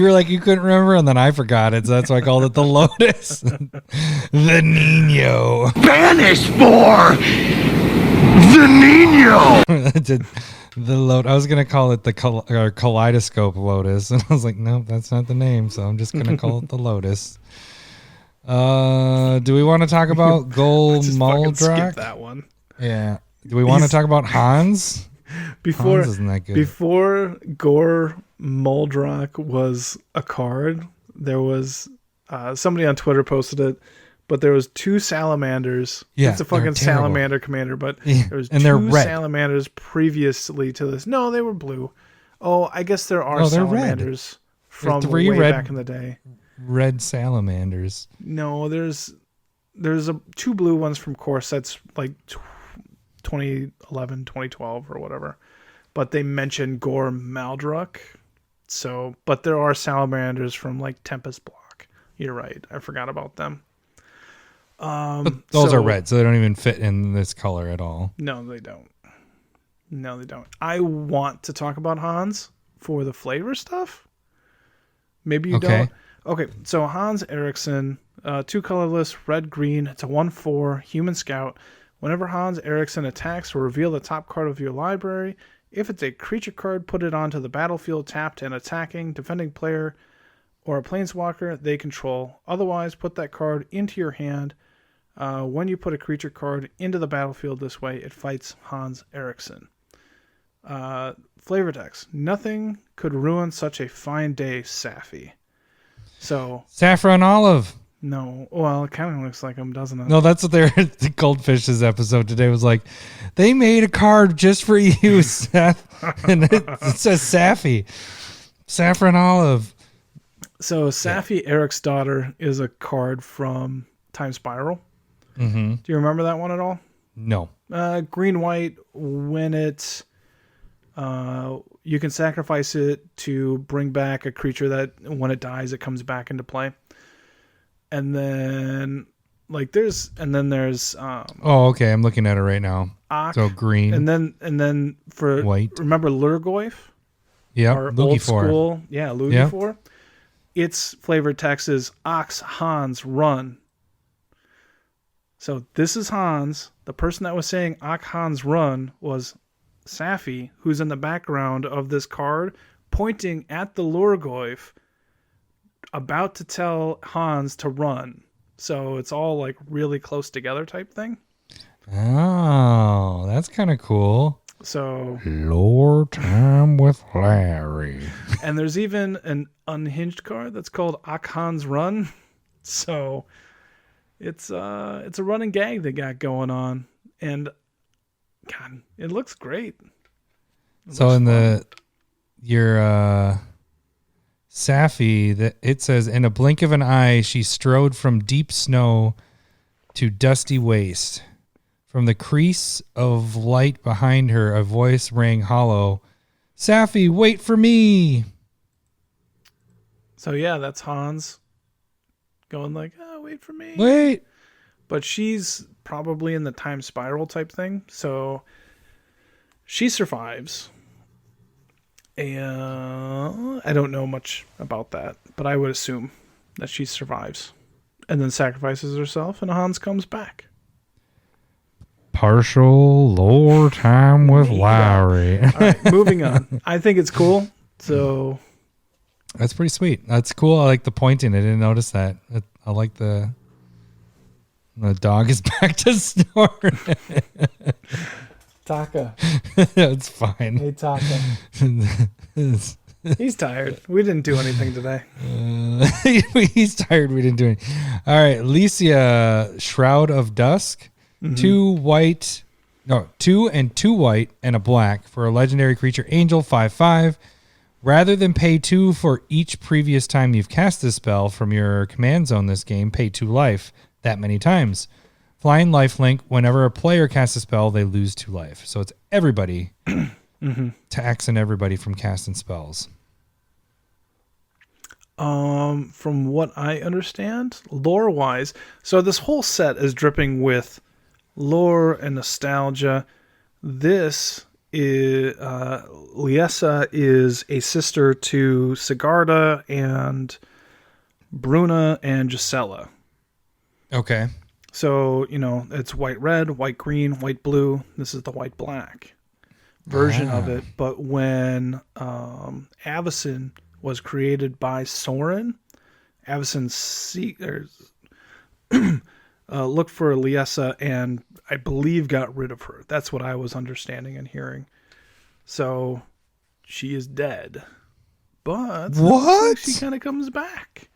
were like you couldn't remember, and then I forgot it, so that's why I called it the Lotus. The Nino. Banish for the Nino. The Lotus. I was gonna call it the Kaleidoscope Lotus, and I was like, nope, that's not the name. So I'm just gonna call it the Lotus. Do we want to talk about Muldrak? Skip that one. Yeah. Do we want to talk about Hans? Hans isn't that good. Before Gore Muldrak was a card, there was somebody on Twitter posted it, but there was 2 salamanders. Yeah, it's a fucking salamander commander, but there was 2 salamanders previously to this. No, they were blue. Oh, I guess there are salamanders from three way red- back in the day. Red salamanders. No, there's two blue ones from core sets like 2011, 2012 or whatever. But they mention Gore Muldrak. So, but there are salamanders from like Tempest Block. You're right. I forgot about them. But those are red, so they don't even fit in this color at all. No, they don't. No, they don't. I want to talk about Hans for the flavor stuff. Maybe you don't. Okay, so Hans Eriksson, 2 colorless, red, green. It's a 1/4 human scout. Whenever Hans Eriksson attacks, reveal the top card of your library. If it's a creature card, put it onto the battlefield tapped and attacking, defending player, or a planeswalker they control. Otherwise, put that card into your hand. When you put a creature card into the battlefield this way, it fights Hans Eriksson. Flavor text. Nothing could ruin such a fine day, Safi. So Saffron olive. no. Well, it kind of looks like him, doesn't it? No, that's what the Goldfish's episode today was like. They made a card just for you, Seth. And it says Safi. Saffron olive. So Safi Eric's daughter is a card from Time Spiral. Mm-hmm. Do you remember that one at all? No. Green white. When it's you can sacrifice it to bring back a creature that when it dies it comes back into play. And then there's Oh, okay. I'm looking at it right now. So green. and then for white. Remember Lurgoyf? Yeah. Our Loogie old for. school, yeah, Lugi for. Its flavored text is Ox Hans Run. So this is Hans. The person that was saying Ox Hans Run was Safi, who's in the background of this card, pointing at the Lurgoyf, about to tell Hans to run. So it's all like really close together type thing. Oh, that's kind of cool. So Lore time with Larry. And there's even an unhinged card that's called Akhan's Run. So it's a running gag they got going on. And God, it looks great. So in your Safi, it says, in a blink of an eye, she strode from deep snow to dusty waste. From the crease of light behind her, a voice rang hollow. Safi, wait for me. So yeah, that's Hans going like, oh, wait for me. Wait. But she's probably in the time spiral type thing. So she survives. And I don't know much about that, but I would assume that she survives and then sacrifices herself and Hans comes back. Partial lore time with Larry. All right, moving on. I think it's cool. So that's pretty sweet. That's cool. I like the pointing. I didn't notice that. I like the dog is back to snore. Taka. It's fine. Hey, Taka. He's tired. We didn't do anything today. He's tired. We didn't do anything. All right. Liesa, Shroud of Dusk. Mm-hmm. 2 and 2 white and a black for a legendary creature angel 5/5. Rather than pay 2 for each previous time you've cast this spell from your command zone this game, pay 2 life that many times. Flying lifelink, whenever a player casts a spell, they lose 2 life. So it's everybody taxing everybody from casting spells. From what I understand, lore-wise, so this whole set is dripping with lore and nostalgia. This is Liesa is a sister to Sigarda and Bruna and Gisela. So, Okay. it's white red, white green, white blue. This is the white black version of it. But when Avacyn was created by Sorin, Avacyn looked for Liesa and I believe got rid of her. That's what I was understanding and hearing. So she is dead. But what? She kind of comes back.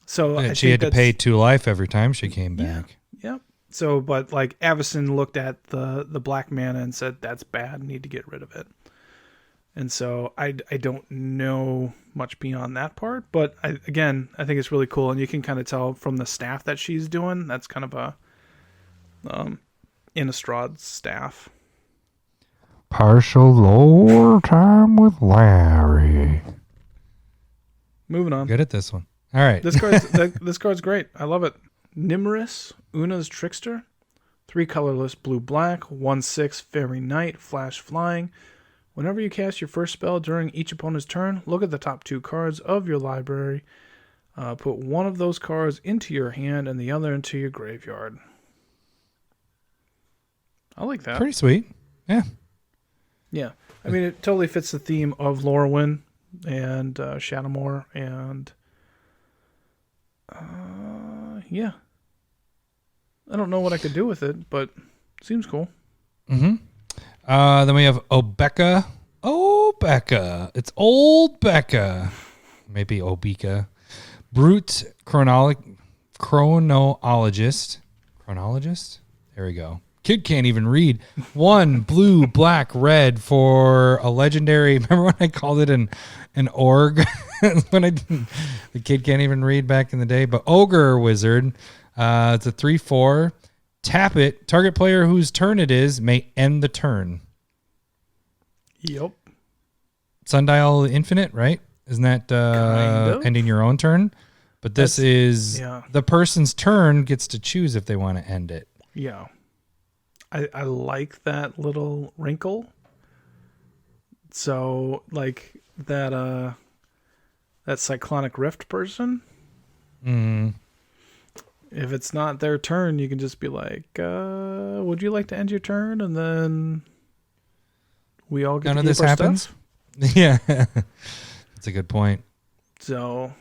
So and she had to pay 2 life every time she came back. Yeah. So, but Avacyn looked at the black mana and said, that's bad. Need to get rid of it. And so I don't know much beyond that part, but I think it's really cool, and you can kind of tell from the staff that she's doing. That's kind of a Innistrad staff. Partial lore time with Larry. Moving on. Good at this one. All right. This card's great. I love it. Nimrus, Una's Trickster. 3 colorless, blue-black, 1/6 Fairy Knight, flash flying. Whenever you cast your first spell during each opponent's turn, look at the top 2 cards of your library. Put one of those cards into your hand and the other into your graveyard. I like that. Pretty sweet. Yeah. Yeah. I mean, it totally fits the theme of Lorwyn and Shadowmoor and... yeah. I don't know what I could do with it, but it seems cool. Mm-hmm. Then we have Obeka. It's old Becca. Maybe Obeka. Brute Chronologist. There we go. Kid can't even read. 1 blue, black, red for a legendary. Remember when I called it an org? When the kid can't even read back in the day. But Ogre Wizard. It's a 3/4. Tap it. Target player whose turn it is may end the turn. Yep. Sundial Infinite, right? Isn't that Kind of. ending your own turn? But this is the person's turn gets to choose if they want to end it. Yeah. I like that little wrinkle. So, like, that Cyclonic Rift person, if it's not their turn, you can just be like, would you like to end your turn? And then we all get None to of keep this our happens? stuff. Yeah. That's a good point. So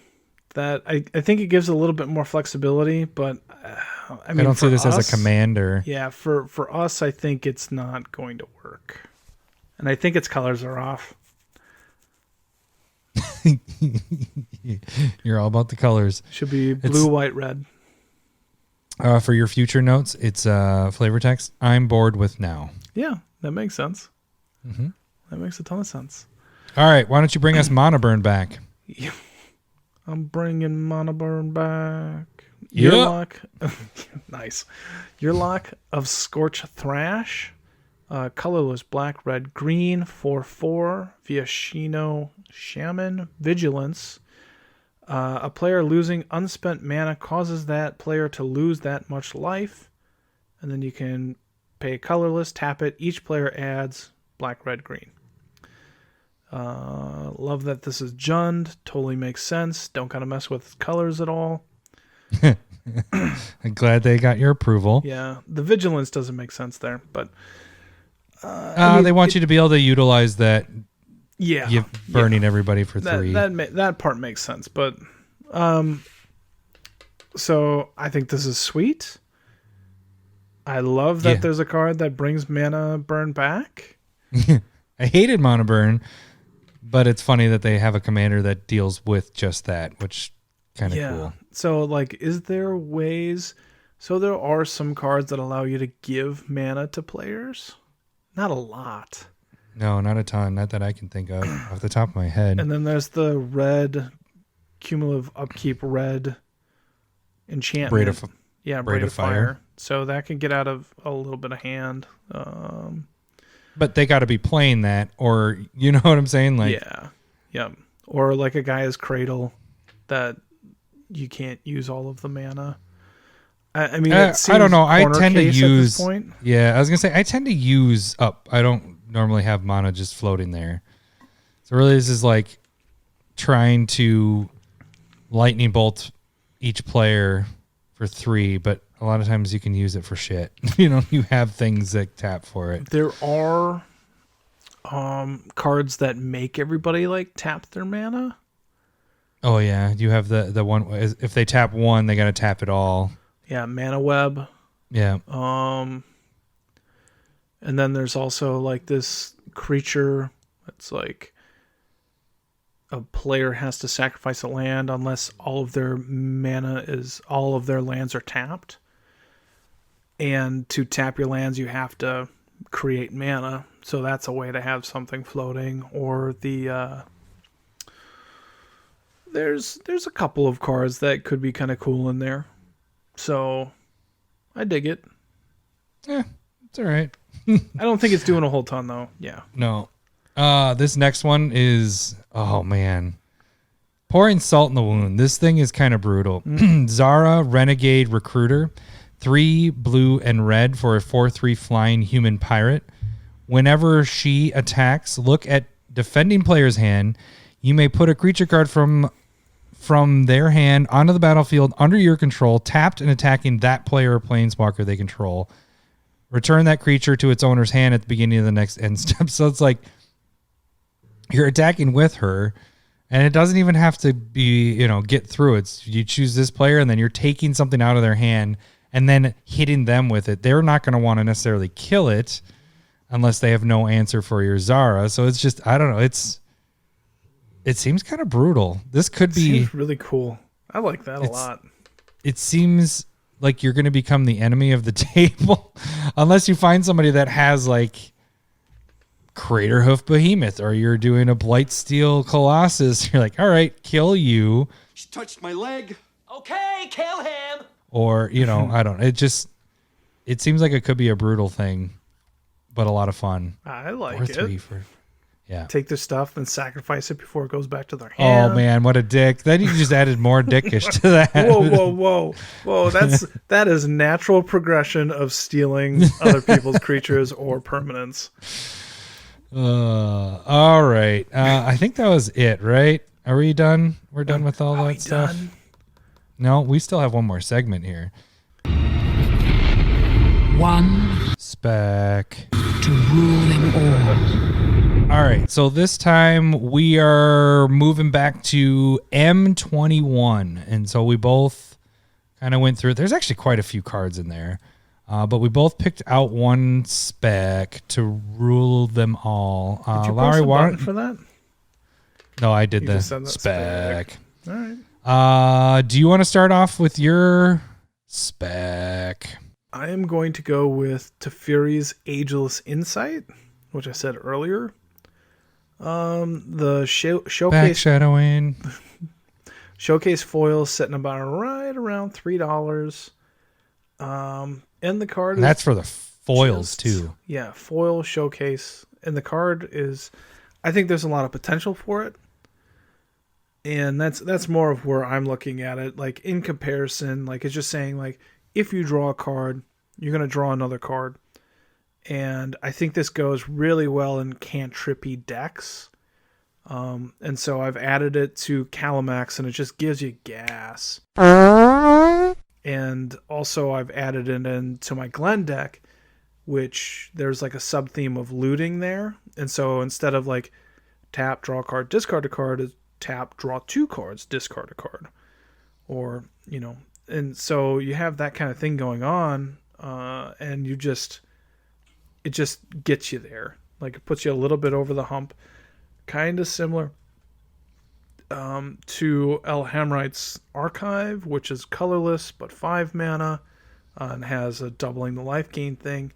that I think it gives a little bit more flexibility, but I mean, I don't see this us, as a commander. Yeah, for us, I think it's not going to work. And I think its colors are off. You're all about the colors. Should be blue, white, red. For your future notes, it's flavor text. I'm bored with now. Yeah, that makes sense. Mm-hmm. That makes a ton of sense. All right, why don't you bring us Mana Burn back? Yeah. I'm bringing Mana Burn back. Yeah. Yearlock. Nice. Yearlock of Scorch Thrash. Colorless black, red, green. 4/4. Viashino Shaman. Vigilance. A player losing unspent mana causes that player to lose that much life. And then you can pay colorless, tap it. Each player adds black, red, green. Love that this is Jund. Totally makes sense. Don't gotta mess with colors at all. I'm glad they got your approval. Yeah, the vigilance doesn't make sense there, but I mean, they want you to be able to utilize that. Yeah, burning everybody for 3. That part makes sense, but so I think this is sweet. I love that there's a card that brings Mana Burn back. I hated Mana Burn, but it's funny that they have a commander that deals with just that, which kind of cool. So, like, is there ways? So there are some cards that allow you to give mana to players. Not a lot. No, not a ton. Not that I can think of off the top of my head. And then there's the red cumulative upkeep red enchantment. Braid of Fire. So that can get out of a little bit of hand. But they got to be playing that, or you know what I'm saying? Like, yeah. Or like a Gaia's Cradle that you can't use all of the mana. I mean, I don't know. I tend to use. At this point. Yeah, I was gonna say I tend to use up. I don't normally have mana just floating there. So really, this is like trying to lightning bolt each player for 3, but a lot of times you can use it for shit. You have things that tap for it. There are cards that make everybody like tap their mana. Oh yeah, you have the one. If they tap 1, they got to tap it all. Yeah, Mana Web. Yeah. And then there's also like this creature that's like a player has to sacrifice a land unless all of their lands are tapped. And to tap your lands, you have to create mana. So that's a way to have something floating. Or the there's a couple of cards that could be kind of cool in there. So I dig it. Yeah, it's all right. I don't think it's doing a whole ton though. Yeah. No. This next one is, oh man, pouring salt in the wound. This thing is kind of brutal. Zara, Renegade Recruiter, 3 blue and red for a 4/3 flying human pirate. Whenever she attacks, look at defending player's hand. You may put a creature card from their hand onto the battlefield under your control, tapped and attacking that player or planeswalker they control. Return that creature to its owner's hand at the beginning of the next end step. So it's like you're attacking with her, and it doesn't even have to be, get through. It's you choose this player, and then you're taking something out of their hand and then hitting them with it. They're not going to want to necessarily kill it unless they have no answer for your Zara. So it's just, I don't know. It seems kind of brutal. This could be seems really cool. I like that a lot. It seems like you're going to become the enemy of the table unless you find somebody that has like Craterhoof Behemoth, or you're doing a Blightsteel Colossus. You're like, all right, kill you. She touched my leg. Okay, kill him. Or, I don't know. It seems like it could be a brutal thing, but a lot of fun. I like or it. 3 for, yeah. Take their stuff and sacrifice it before it goes back to their hand. Oh man, what a dick. Then you just added more dickish to that. Whoa. That is natural progression of stealing other people's creatures or permanents. All right. I think that was it, right? Are we done? We're done with all that stuff? Done? No, we still have one more segment here. One Spec to rule them all. All right, so this time we are moving back to M21, and so we both kind of went through it. There's actually quite a few cards in there, but we both picked out one spec to rule them all. Did you Lowry, post a button for that? No, I did You the just said that spec. All right. Do you want to start off with your spec? I am going to go with Teferi's Ageless Insight, which I said earlier. The showcase Backshadowing. Showcase foil sitting about right around $3. And the card And that's for the foils too. Yeah, foil showcase. And the card is, I think there's a lot of potential for it. And that's more of where I'm looking at it. Like in comparison, like it's just saying like if you draw a card, you're gonna draw another card. And I think this goes really well in cantrippy decks. And so I've added it to Calamax, and it just gives you gas. And also I've added it into my Glen deck, which there's like a sub-theme of looting there. And so instead of like tap, draw a card, discard a card, it's tap, draw 2 cards, discard a card. Or, and so you have that kind of thing going on, and it just gets you there. Like it puts you a little bit over the hump. Kind of similar to El Hamrite's Archive, which is colorless but 5 mana and has a doubling the life gain thing.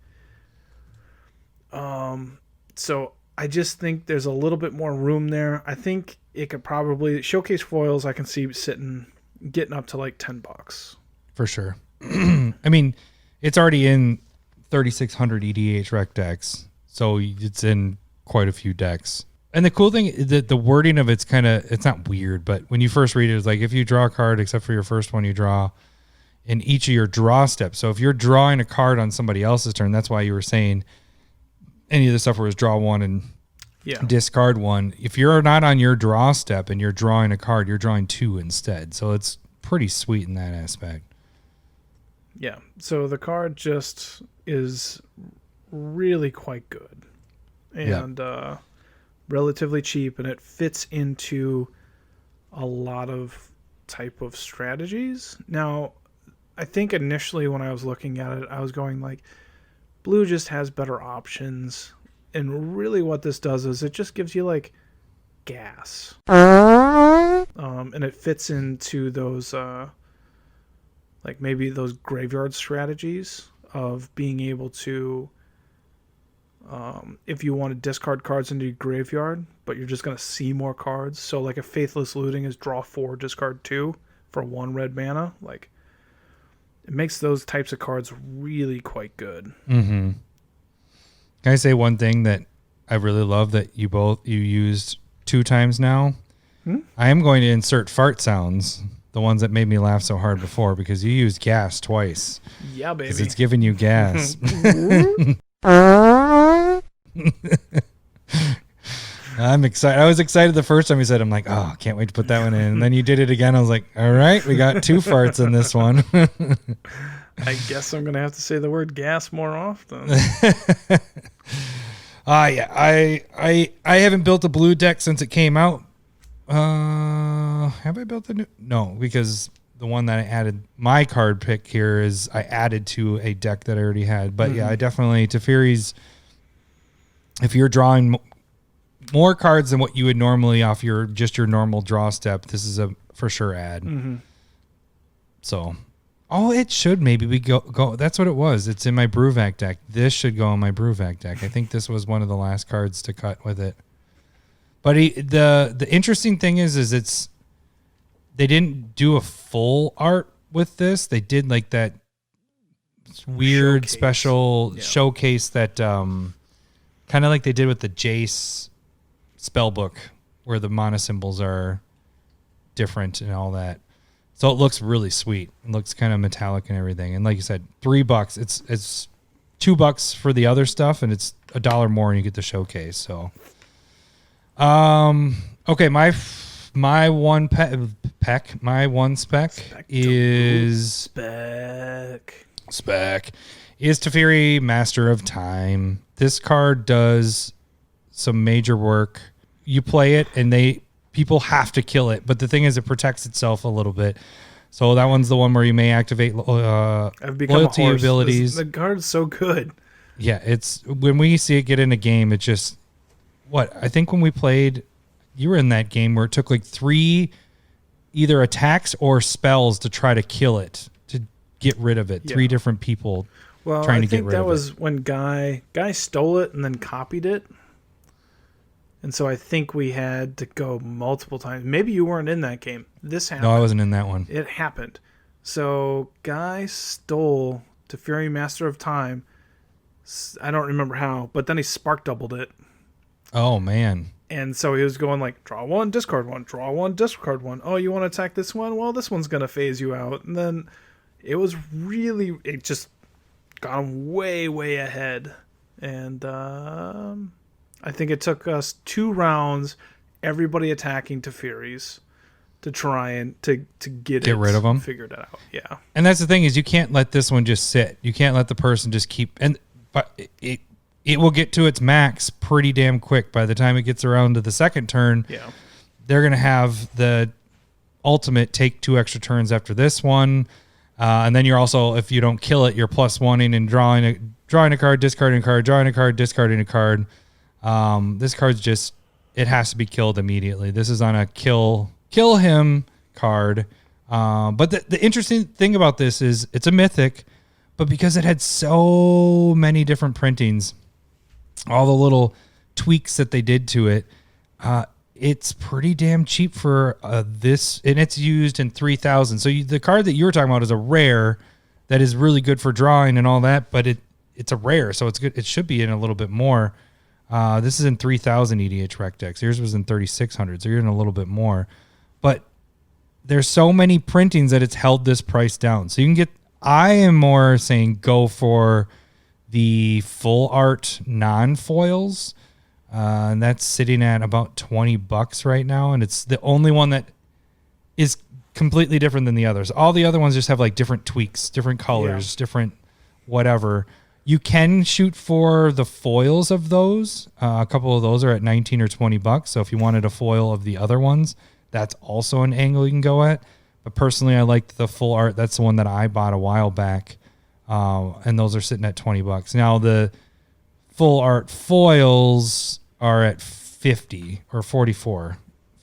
So I just think there's a little bit more room there. I think it could probably showcase foils. I can see getting up to like $10 for sure. I mean, it's already in 3,600 EDH rec decks, so it's in quite a few decks. And the cool thing is that the wording of it's not weird, but when you first read it, it's like if you draw a card, except for your first one you draw in each of your draw steps. So if you're drawing a card on somebody else's turn, that's why you were saying any of the stuff where it's draw 1 and discard 1. If you're not on your draw step and you're drawing a card, you're drawing 2 instead. So it's pretty sweet in that aspect. Yeah. So the card just is really quite good. And relatively cheap, and it fits into a lot of type of strategies. Now, I think initially when I was looking at it, I was going like, blue just has better options, and really what this does is it just gives you like gas, and it fits into those like maybe those graveyard strategies of being able to If you want to discard cards into your graveyard, but you're just going to see more cards. So like a Faithless Looting is draw 4, discard 2 for 1 red mana. Like, it makes those types of cards really quite good. Mm-hmm. Can I say one thing that I really love that you used 2 times now? I am going to insert fart sounds, the ones that made me laugh so hard before, because you used gas twice. Yeah, baby. Because it's giving you gas. I'm excited. I was excited the first time you said, I'm like, oh, can't wait to put that one in. And then you did it again. I was like, all right, we got 2 farts in this one. I guess I'm going to have to say the word gas more often. Yeah. I haven't built a blue deck since it came out. Have I built a new? No, because the one that I added, my card pick here is I added to a deck that I already had. But yeah, I definitely, Teferi's, if you're drawing more cards than what you would normally off your normal draw step, this is a for sure add. So, it should maybe we go. That's what it was. It's in my Brewvac deck. This should go in my Brewvac deck. I think this was one of the last cards to cut with it. But the interesting thing is they didn't do a full art with this. They did like that weird special showcase that kind of like they did with the Jace spellbook, where the mana symbols are different and all that. So it looks really sweet. It looks kind of metallic and everything. And like you said, $3. It's $2 for the other stuff, and it's $1 more, and you get the showcase. So. Okay, my one spec is Teferi, Master of Time. This card does some major work. You play it, and people have to kill it, but the thing is, it protects itself a little bit. So that one's the one where you may activate loyalty abilities. The card's so good. Yeah, it's when we see it get in a game, it just. I think when we played, you were in that game where it took like 3 either attacks or spells to try to kill it, to get rid of it. 3 different people trying to get rid of it. I think that was when Guy stole it and then copied it. And so I think we had to go multiple times. Maybe you weren't in that game. This happened. No, I wasn't in that one. It happened. So Guy stole Teferi, Master of Time. I don't remember how, but then he spark doubled it. Oh, man. And so he was going like, draw 1, discard 1, draw 1, discard 1. Oh, you want to attack this one? Well, this one's going to phase you out. And then it just got him way, way ahead. And I think it took us 2 rounds, everybody attacking Teferi's to try and to get rid of them, figured it out. Yeah. And that's the thing is you can't let this one just sit. You can't let the person just keep, but it will get to its max pretty damn quick. By the time it gets around to the second turn, they're going to have the ultimate take 2 extra turns after this one. And then you're also, if you don't kill it, you're +1ing and drawing a card, discarding a card, drawing a card, discarding a card. This card's just, it has to be killed immediately. This is on a kill him card. But the interesting thing about this is it's a mythic, but because it had so many different printings, all the little tweaks that they did to it, it's pretty damn cheap for this, and it's used in 3,000. So the card that you were talking about is a rare that is really good for drawing and all that, but it's a rare, so it's good. It should be in a little bit more. This is in 3,000 EDH rec decks. Yours was in 3,600, so you're in a little bit more. But there's so many printings that it's held this price down. So you can get, I am more saying go for the full art non-foils. And that's sitting at about $20 right now. And it's the only one that is completely different than the others. All the other ones just have like different tweaks, different colors, different whatever. You can shoot for the foils of those. A couple of those are at $19 or $20. So if you wanted a foil of the other ones, that's also an angle you can go at. But personally, I liked the full art. That's the one that I bought a while back. And those are sitting at $20. Now the full art foils are at 50 or 44.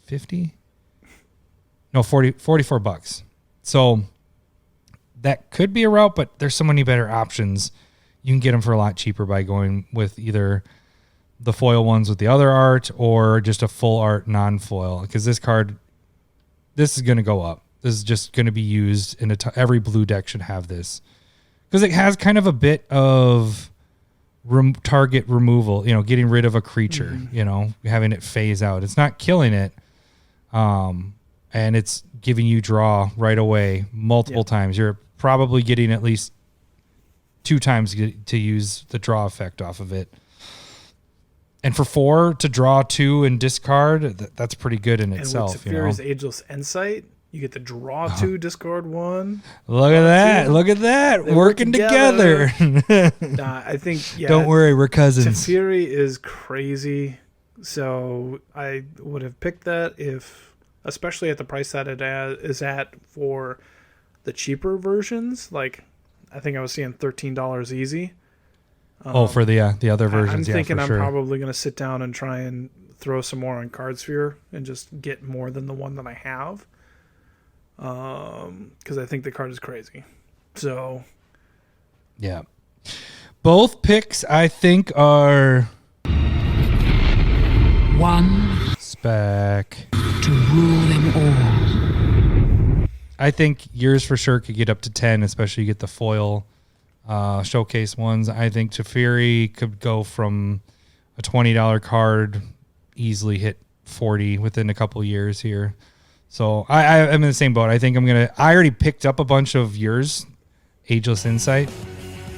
50? No, $44. So that could be a route, but there's so many better options. you can get them for a lot cheaper by going with either the foil ones with the other art or just a full art non-foil, because this is going to go up. This is just going to be used in every blue deck should have this, because it has kind of a bit of target removal, getting rid of a creature, having it phase out. It's not killing it, and it's giving you draw right away multiple times. You're probably getting at least 2 times to use the draw effect off of it. And for 4 to draw 2 and discard, that's pretty good in itself. And with Teferi's Ageless Insight, you get to draw 2, discard 1. Look at that. 2. Look at that. They're working together. I think, Don't worry, we're cousins. Teferi is crazy. So I would have picked that especially at the price that it is at for the cheaper versions. Like, I think I was seeing $13 easy. For the other versions, I'm thinking for I'm sure. probably going to sit down and try and throw some more on Cardsphere and just get more than the one that I have. Because I think the card is crazy. So, yeah. Both picks, I think, are 1 Spec to rule them all. I think yours for sure could get up to 10, especially you get the foil showcase ones. I think Teferi could go from a $20 card, easily hit 40 within a couple years here. So I'm in the same boat. I think I already picked up a bunch of yours, Ageless Insight.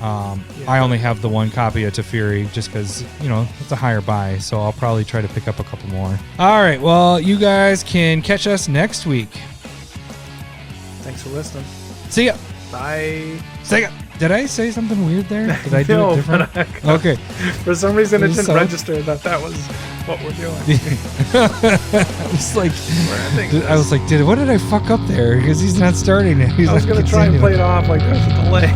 I only have the 1 copy of Teferi just because, it's a higher buy. So I'll probably try to pick up a couple more. All right. Well, you guys can catch us next week. thanks for listening. See ya. Bye. See ya. Did I say something weird there? Did I do it different? Okay. For some reason, it didn't register that was what we're doing. I was like, what did I fuck up there? Because he's not starting it. I was going to try and play it off like there's a delay.